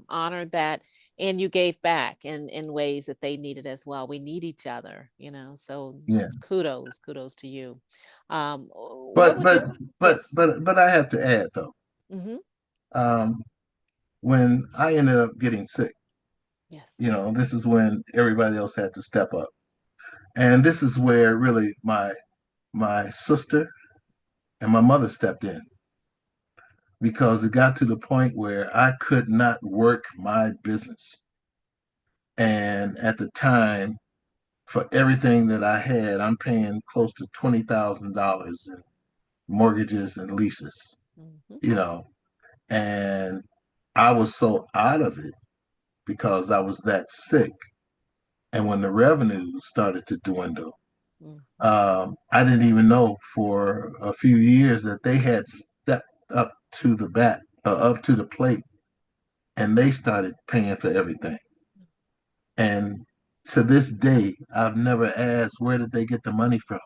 honored that and you gave back in ways that they needed as well. We need each other, So yeah. kudos to you. What But would you? but but Yes. but but I have to add though, Mm-hmm. um, when I ended up getting sick, Yes. this is when everybody else had to step up, and this is where really my sister and my mother stepped in because it got to the point where I could not work my business. And at the time, for everything that I had, I'm paying close to $20,000 in mortgages and leases, Mm-hmm. you know, and I was so out of it because I was that sick And when the revenue started to dwindle, Mm, I didn't even know for a few years that they had stepped up to the bat, up to the plate, and they started paying for everything. And to this day, I've never asked where did they get the money from.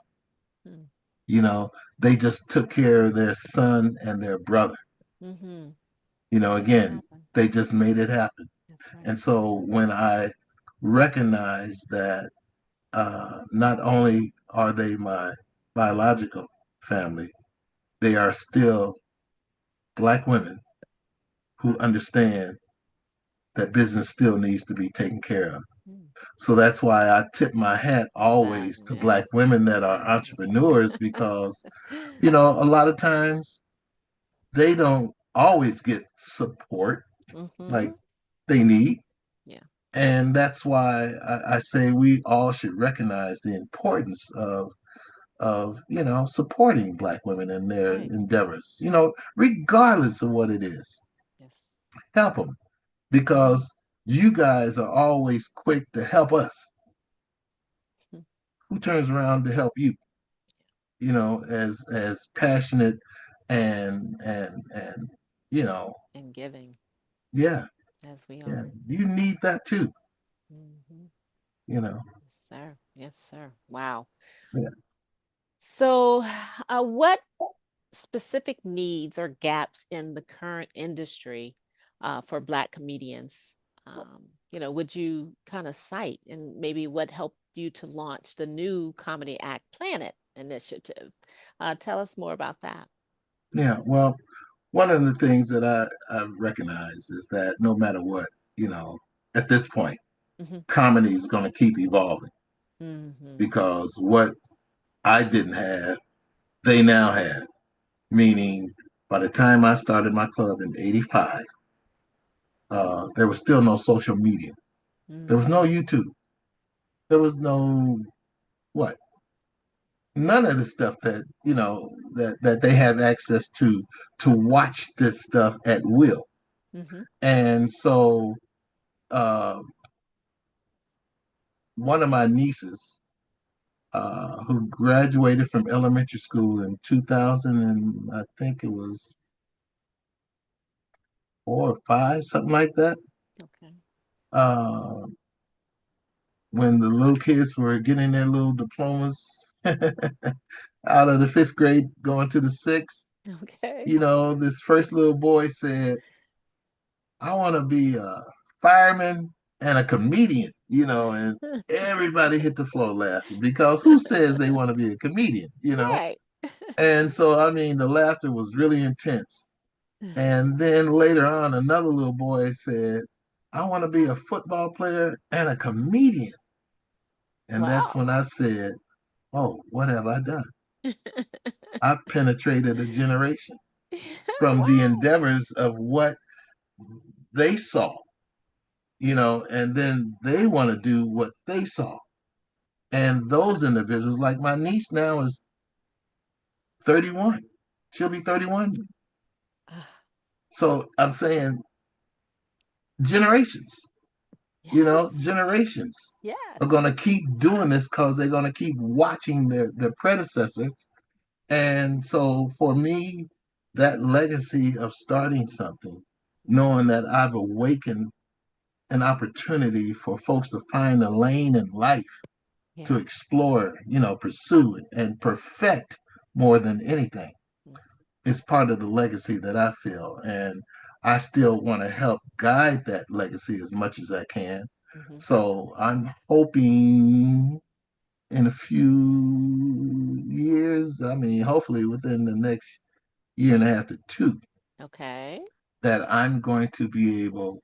mm, You know, they just took care of their son and their brother. mm-hmm. Made it Again, happen. they just made it happen. That's right. And so when I recognize that not only are they my biological family, they are still Black women who understand that business still needs to be taken care of. Mm. So that's why I tip my hat That, always to Black yes, women that are yes. entrepreneurs because, a lot of times they don't always get support like Mm-hmm. they need. Yeah, And that's why I say we all should recognize the importance of supporting Black women in their right. endeavors, regardless of what it is. Yes. Help them Mm-hmm. because you guys are always quick to help us. Who turns around to help you? As passionate and And giving yeah, as we yeah. are. You need that too. Mm-hmm. You know, Yes, sir. Yes, sir. Wow. yeah, So, what specific needs or gaps in the current industry for Black comedians, would you kind of cite, and maybe what helped you to launch the new Comedy Act Planet initiative? Tell us more about that. yeah. Well, one of the things that I recognize is that no matter what, you know, at this point, Hmm. comedy is going to keep evolving Hmm. because what I didn't have, they now have. Meaning, by the time I started my club in '85, there was still no social media. There was no Hmm. YouTube. There was no what? None of the stuff that they have access to watch this stuff at will. Hmm. And so, uh, one of my nieces, who graduated from elementary school in 2000, and I think it was 4 or 5, something like that. Okay. Uh, when the little kids were getting their little diplomas out of the fifth grade, going to the sixth, Okay. this first little boy said, I want to be a fireman and a comedian, and everybody hit the floor laughing because who says they want to be a comedian? Right. And so, I mean, the laughter was really intense. And then later on, another little boy said, I want to be a football player and a comedian. And that's Wow. when I said, oh, what have I done? I've penetrated a generation from the Wow. endeavors of what they saw, and then they want to do what they saw. And those individuals, like my niece now is 31. She'll be 31. So I'm saying generations, Yes. generations are going Yes. to keep doing this because they're going to keep watching their predecessors. And so for me, that legacy of starting something, knowing that I've awakened an opportunity for folks to find a lane in life to Yes. explore, pursue and perfect more than anything is part of the legacy that I feel. And I still want to help guide that legacy as much as I can. Mm-hmm. So I'm hoping in a few years, I mean, hopefully within the next year and a half to two, Okay. that I'm going to be able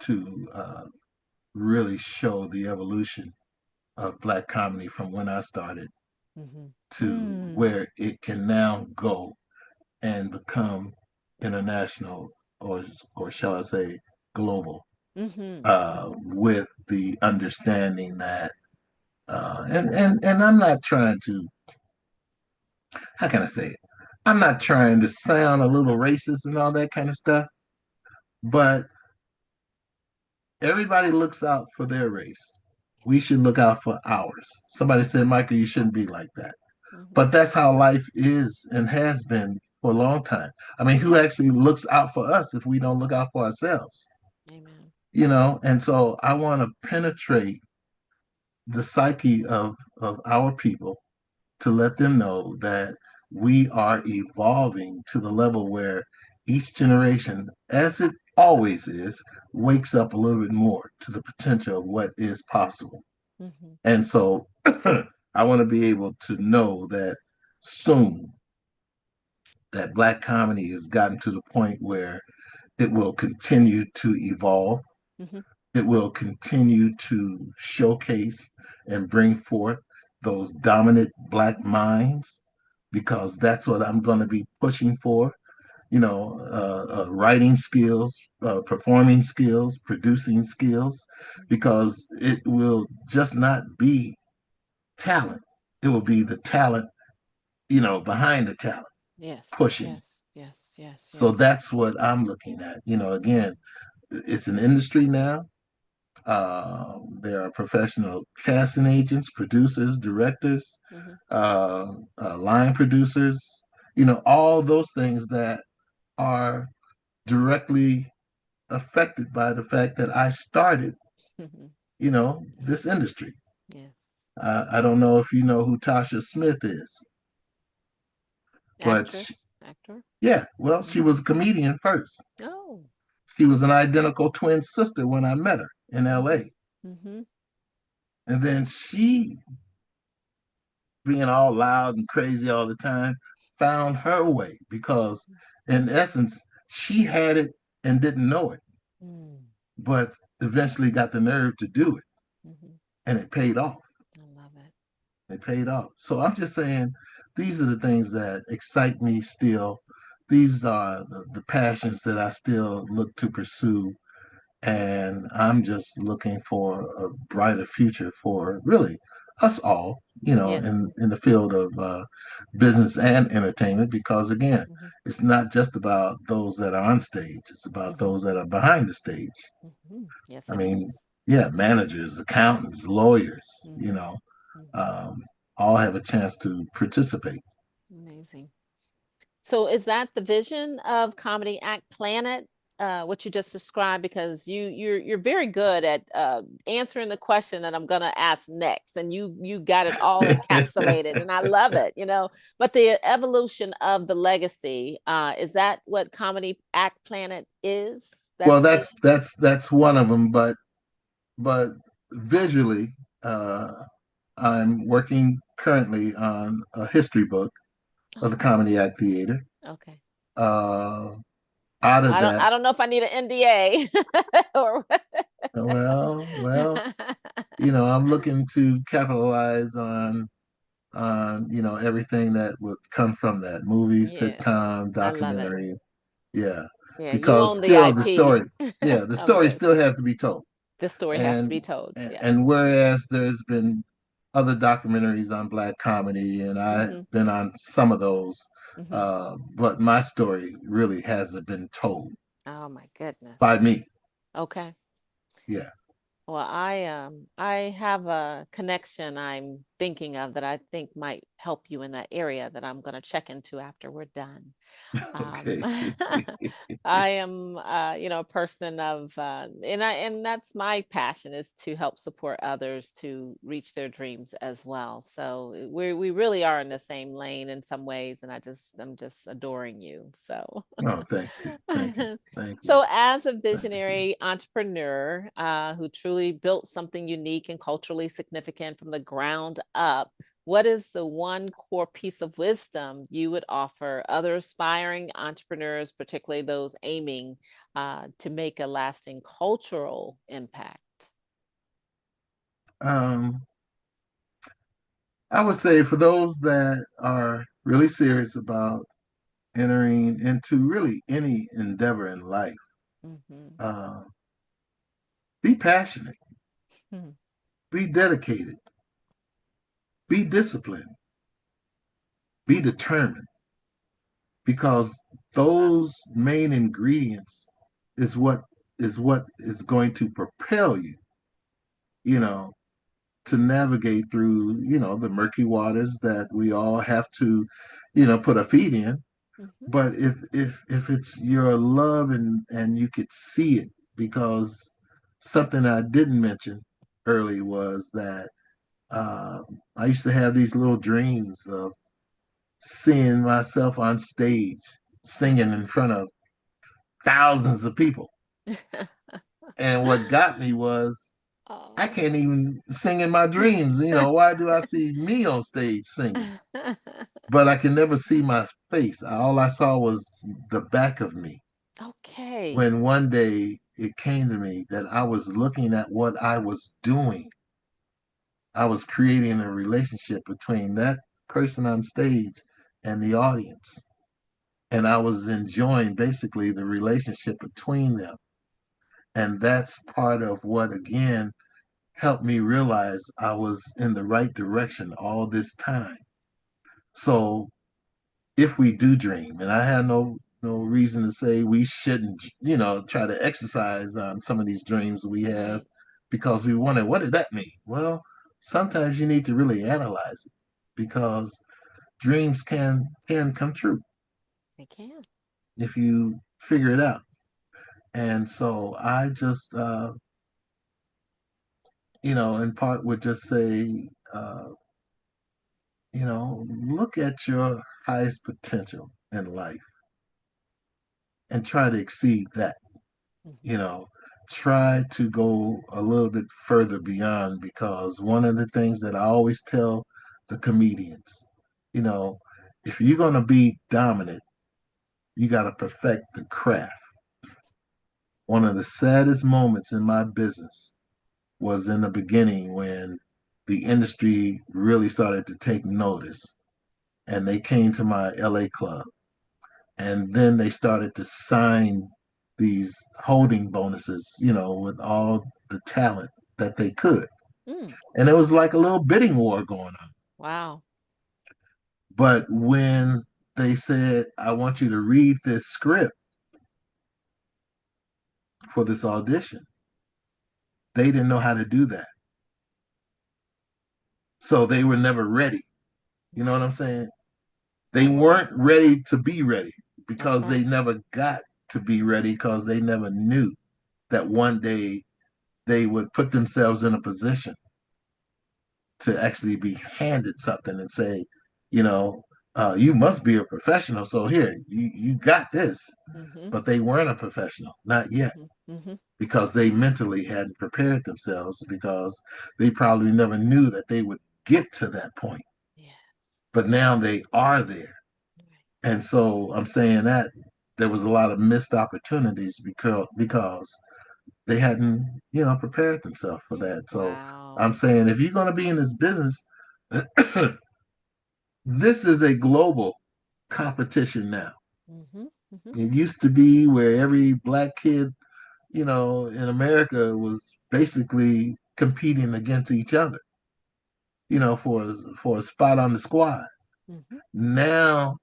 to really show the evolution of Black comedy from when I started Mm-hmm. to Mm. where it can now go and become international, or shall I say global, Mm-hmm. Mm-hmm. with the understanding that and I'm not trying to, how can I say it? I'm not trying to sound a little racist and all that kind of stuff, but everybody looks out for their race. We should look out for ours. Somebody said, Michael, you shouldn't be like that. Hmm. But that's how life is and has been for a long time. I mean, who Yeah. actually looks out for us if we don't look out for ourselves? Amen. And so I want to penetrate the psyche of our people to let them know that we are evolving to the level where each generation, as it always is, wakes up a little bit more to the potential of what is possible. Hmm. And so I want to be able to know that soon that Black comedy has gotten to the point where it will continue to evolve. Hmm. It will continue to showcase and bring forth those dominant Black minds because that's what I'm going to be pushing for. Writing skills, performing skills, producing skills, because it will just not be talent. It will be the talent, behind the talent Yes, pushing. yes, yes, yes, So yes. that's what I'm looking at. Again, it's an industry now. There are professional casting agents, producers, directors, Hmm. line producers, all those things that are directly affected by the fact that I started, Hmm. this industry. Yes. I don't know if you know who Tasha Smith is, but Actress, actor. yeah, well, she Hmm. was a comedian first. Oh. She was an identical twin sister when I met her in Hmm. LA. Hmm. And then she, being all loud and crazy all the time, found her way because, in essence, she had it and didn't know it, Mm. but eventually got the nerve to do it, Hmm. and it paid off. I love it. It paid off. So I'm just saying, these are the things that excite me still. These are the passions that I still look to pursue. And I'm just looking for a brighter future for really us all, Yes. in the field of business and entertainment, because again, Hmm. it's not just about those that are on stage, it's about Hmm. those that are behind the stage. Hmm. Yes, I it mean, is. yeah, managers, accountants, lawyers, Hmm. Hmm. um, all have a chance to participate. Amazing. So is that the vision of Comedy Act Planet? What you just described, because you're very good at answering the question that I'm gonna ask next, and you got it all encapsulated, and I love it. But the evolution of the legacy, is that what Comedy Act Planet is? That's Well, the vision. that's one of them, but visually, uh, I'm working currently on a history book of the Oh, Comedy Act Theater. okay. Uh, Out of that, I don't know if I need an NDA or well, I'm looking to capitalize on everything that would come from that movie, yeah, sitcom, I love it. documentary. Yeah, Yeah, you because own the still IP the of story this. still has to be told. This story has to And be told. Yeah. and whereas there's been other documentaries on Black comedy, and I've Hmm. been on some of those, Hmm. but my story really hasn't been told Oh my by goodness. me. Okay. Yeah. Well, I have a connection I'm thinking of that I think might help you in that area that I'm going to check into after we're done. Um, Okay. I am, a person of, and that's my passion, is to help support others to reach their dreams as well. So we really are in the same lane in some ways, and I'm just adoring you. So. Oh, thank you. Thank you. Thank you. So, as a Thank you. visionary entrepreneur who truly built something unique and culturally significant from the ground up, what is the one core piece of wisdom you would offer other aspiring entrepreneurs, particularly those aiming to make a lasting cultural impact? Um, I would say for those that are really serious about entering into really any endeavor in life, Hmm. uh, be passionate, be dedicated, be disciplined, be determined, because those main ingredients is what is going to propel you, you know, to navigate through, the murky waters that we all have to, put our feet in. Mm-hmm. But if it's your love and you could see it, because something I didn't mention early was that uh, I used to have these little dreams of seeing myself on stage singing in front of thousands of people. And what got me was I Oh. can't even sing in my dreams. Why do I see me on stage singing? But I can never see my face. All I saw was the back of me. Okay. When one day it came to me that I was looking at what I was doing, I was creating a relationship between that person on stage and the audience. And I was enjoying basically the relationship between them. And that's part of what, again, helped me realize I was in the right direction all this time. So if we do dream, and I have no reason to say we shouldn't, try to exercise on some of these dreams we have Right. because we wonder, what did that mean? Well, sometimes you need to really analyze it because dreams can come true They can. if you figure it out. And so I just in part would just say, look at your highest potential in life and try to exceed that. you Mm-hmm. know, Try to go a little bit further beyond, because one of the things that I always tell the comedians, you know, if you're going to be dominant, you got to perfect the craft. One of the saddest moments in my business was in the beginning when the industry really started to take notice and they came to my LA club, and then they started to sign these holding bonuses, with all the talent that they could. Mm. And it was like a little bidding war going on. Wow. But when they said, I want you to read this script for this audition, they didn't know how to do that. So they were never ready. You know what I'm Right. saying? They That word. weren't ready to be ready That's because they right. never got to be ready, because they never knew that one day they would put themselves in a position to actually be handed something and say, you know, you must be a professional. So here, you got this. Mm-hmm. But they weren't a professional, not yet, Mm-hmm. Mm-hmm. because they mentally hadn't prepared themselves, because they probably never knew that they would get to that point. Yes. But now they are there. Right. And so I'm saying that there was a lot of missed opportunities because they hadn't, prepared themselves for Mm. that. So Wow. I'm saying, if you're going to be in this business, this is a global competition now. Mm-hmm. Mm-hmm. It used to be where every black kid, in America was basically competing against each other, for a spot on the squad. Mm-hmm. Now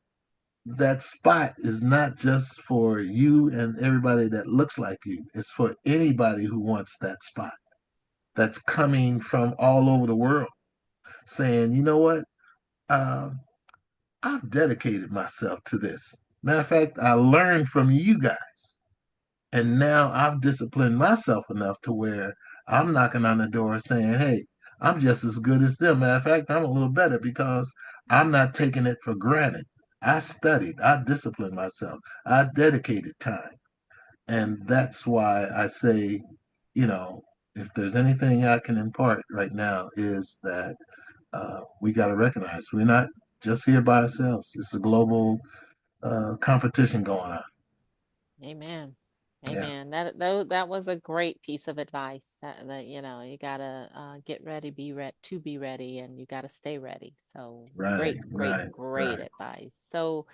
that spot is not just for you and everybody that looks like you. It's for anybody who wants that spot, that's coming from all over the world, saying, you know what? Um, I've dedicated myself to this. Matter of fact, I learned from you guys. And now I've disciplined myself enough to where I'm knocking on the door saying, hey, I'm just as good as them. Matter of fact, I'm a little better because I'm not taking it for granted. I studied, I disciplined myself, I dedicated time. And that's why I say, you know, if there's anything I can impart right now, is that we got to recognize we're not just here by ourselves. It's a global competition going on. Amen. Yeah, Amen. That was a great piece of advice. That you gotta get ready, be ready, and you gotta stay ready. So right, great, great, right, great right. advice. So,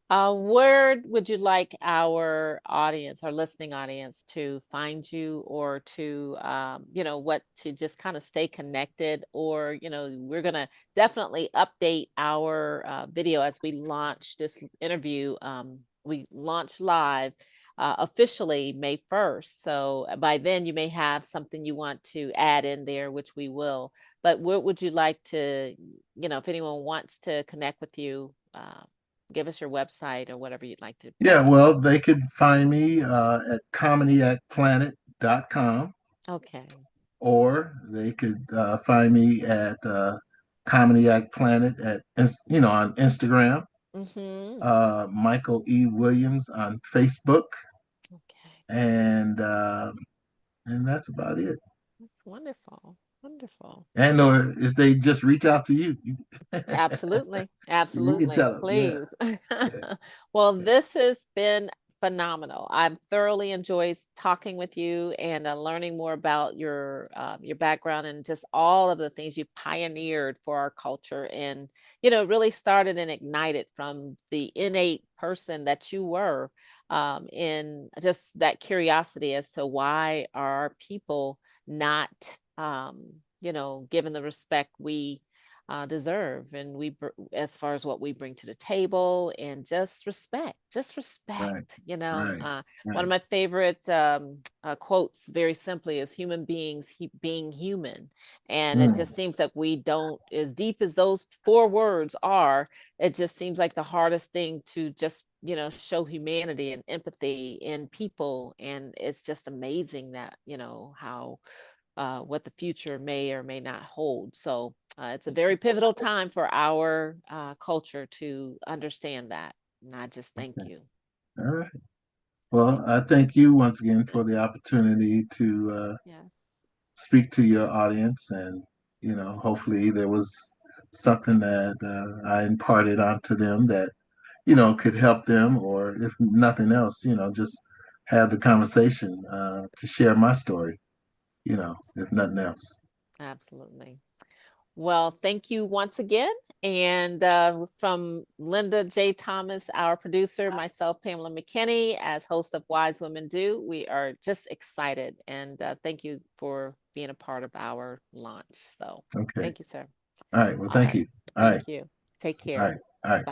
where would you like our audience, our listening audience, to find you, or to, what to just kind of stay connected? Or, we're going to definitely update our video as we launch this interview. We launch live officially May 1st. So by then you may have something you want to add in there, which we will. But what would you like to, if anyone wants to connect with you, give us your website or whatever you'd like to Yeah, provide. well, they could find me at comedyactplanet.com, Okay. or they could find me at Comedy Act Planet on Instagram, Mm-hmm. Michael E. Williams on Facebook, Okay. and and that's about it. That's wonderful. Wonderful. And or if they just reach out to you, Absolutely. you can Absolutely. tell them. Yeah, Please. Well, yeah, this has been phenomenal. I've thoroughly enjoyed talking with you and learning more about your background and just all of the things you pioneered for our culture and really started and ignited from the innate person that you were in just that curiosity as to why are our people not given the respect we deserve and as far as what we bring to the table and just right, respect right, one of right. my favorite quotes very simply is human beings being human, and it just Mm, seems like we don't, as deep as those four words are, it just seems like the hardest thing to just show humanity and empathy in people, and it's just amazing that how what the future may or may not hold. So it's a very pivotal time for our culture to understand that. And I just thank okay. you. All right. Well, Thank I you. thank you once again for the opportunity to Yes, speak to your audience, and hopefully there was something that I imparted onto them that could help them, or if nothing else, just have the conversation to share my story, if nothing else. absolutely. Well, thank you once again. And from Linda J. Thomas, our producer, myself, Pamela McKinney, as host of Wise Women Do, we are just excited. And thank you for being a part of our launch. So Okay. thank you, sir. All right. Well, All thank right. you. All right. Thank you. Take All care. right. All right. Bye.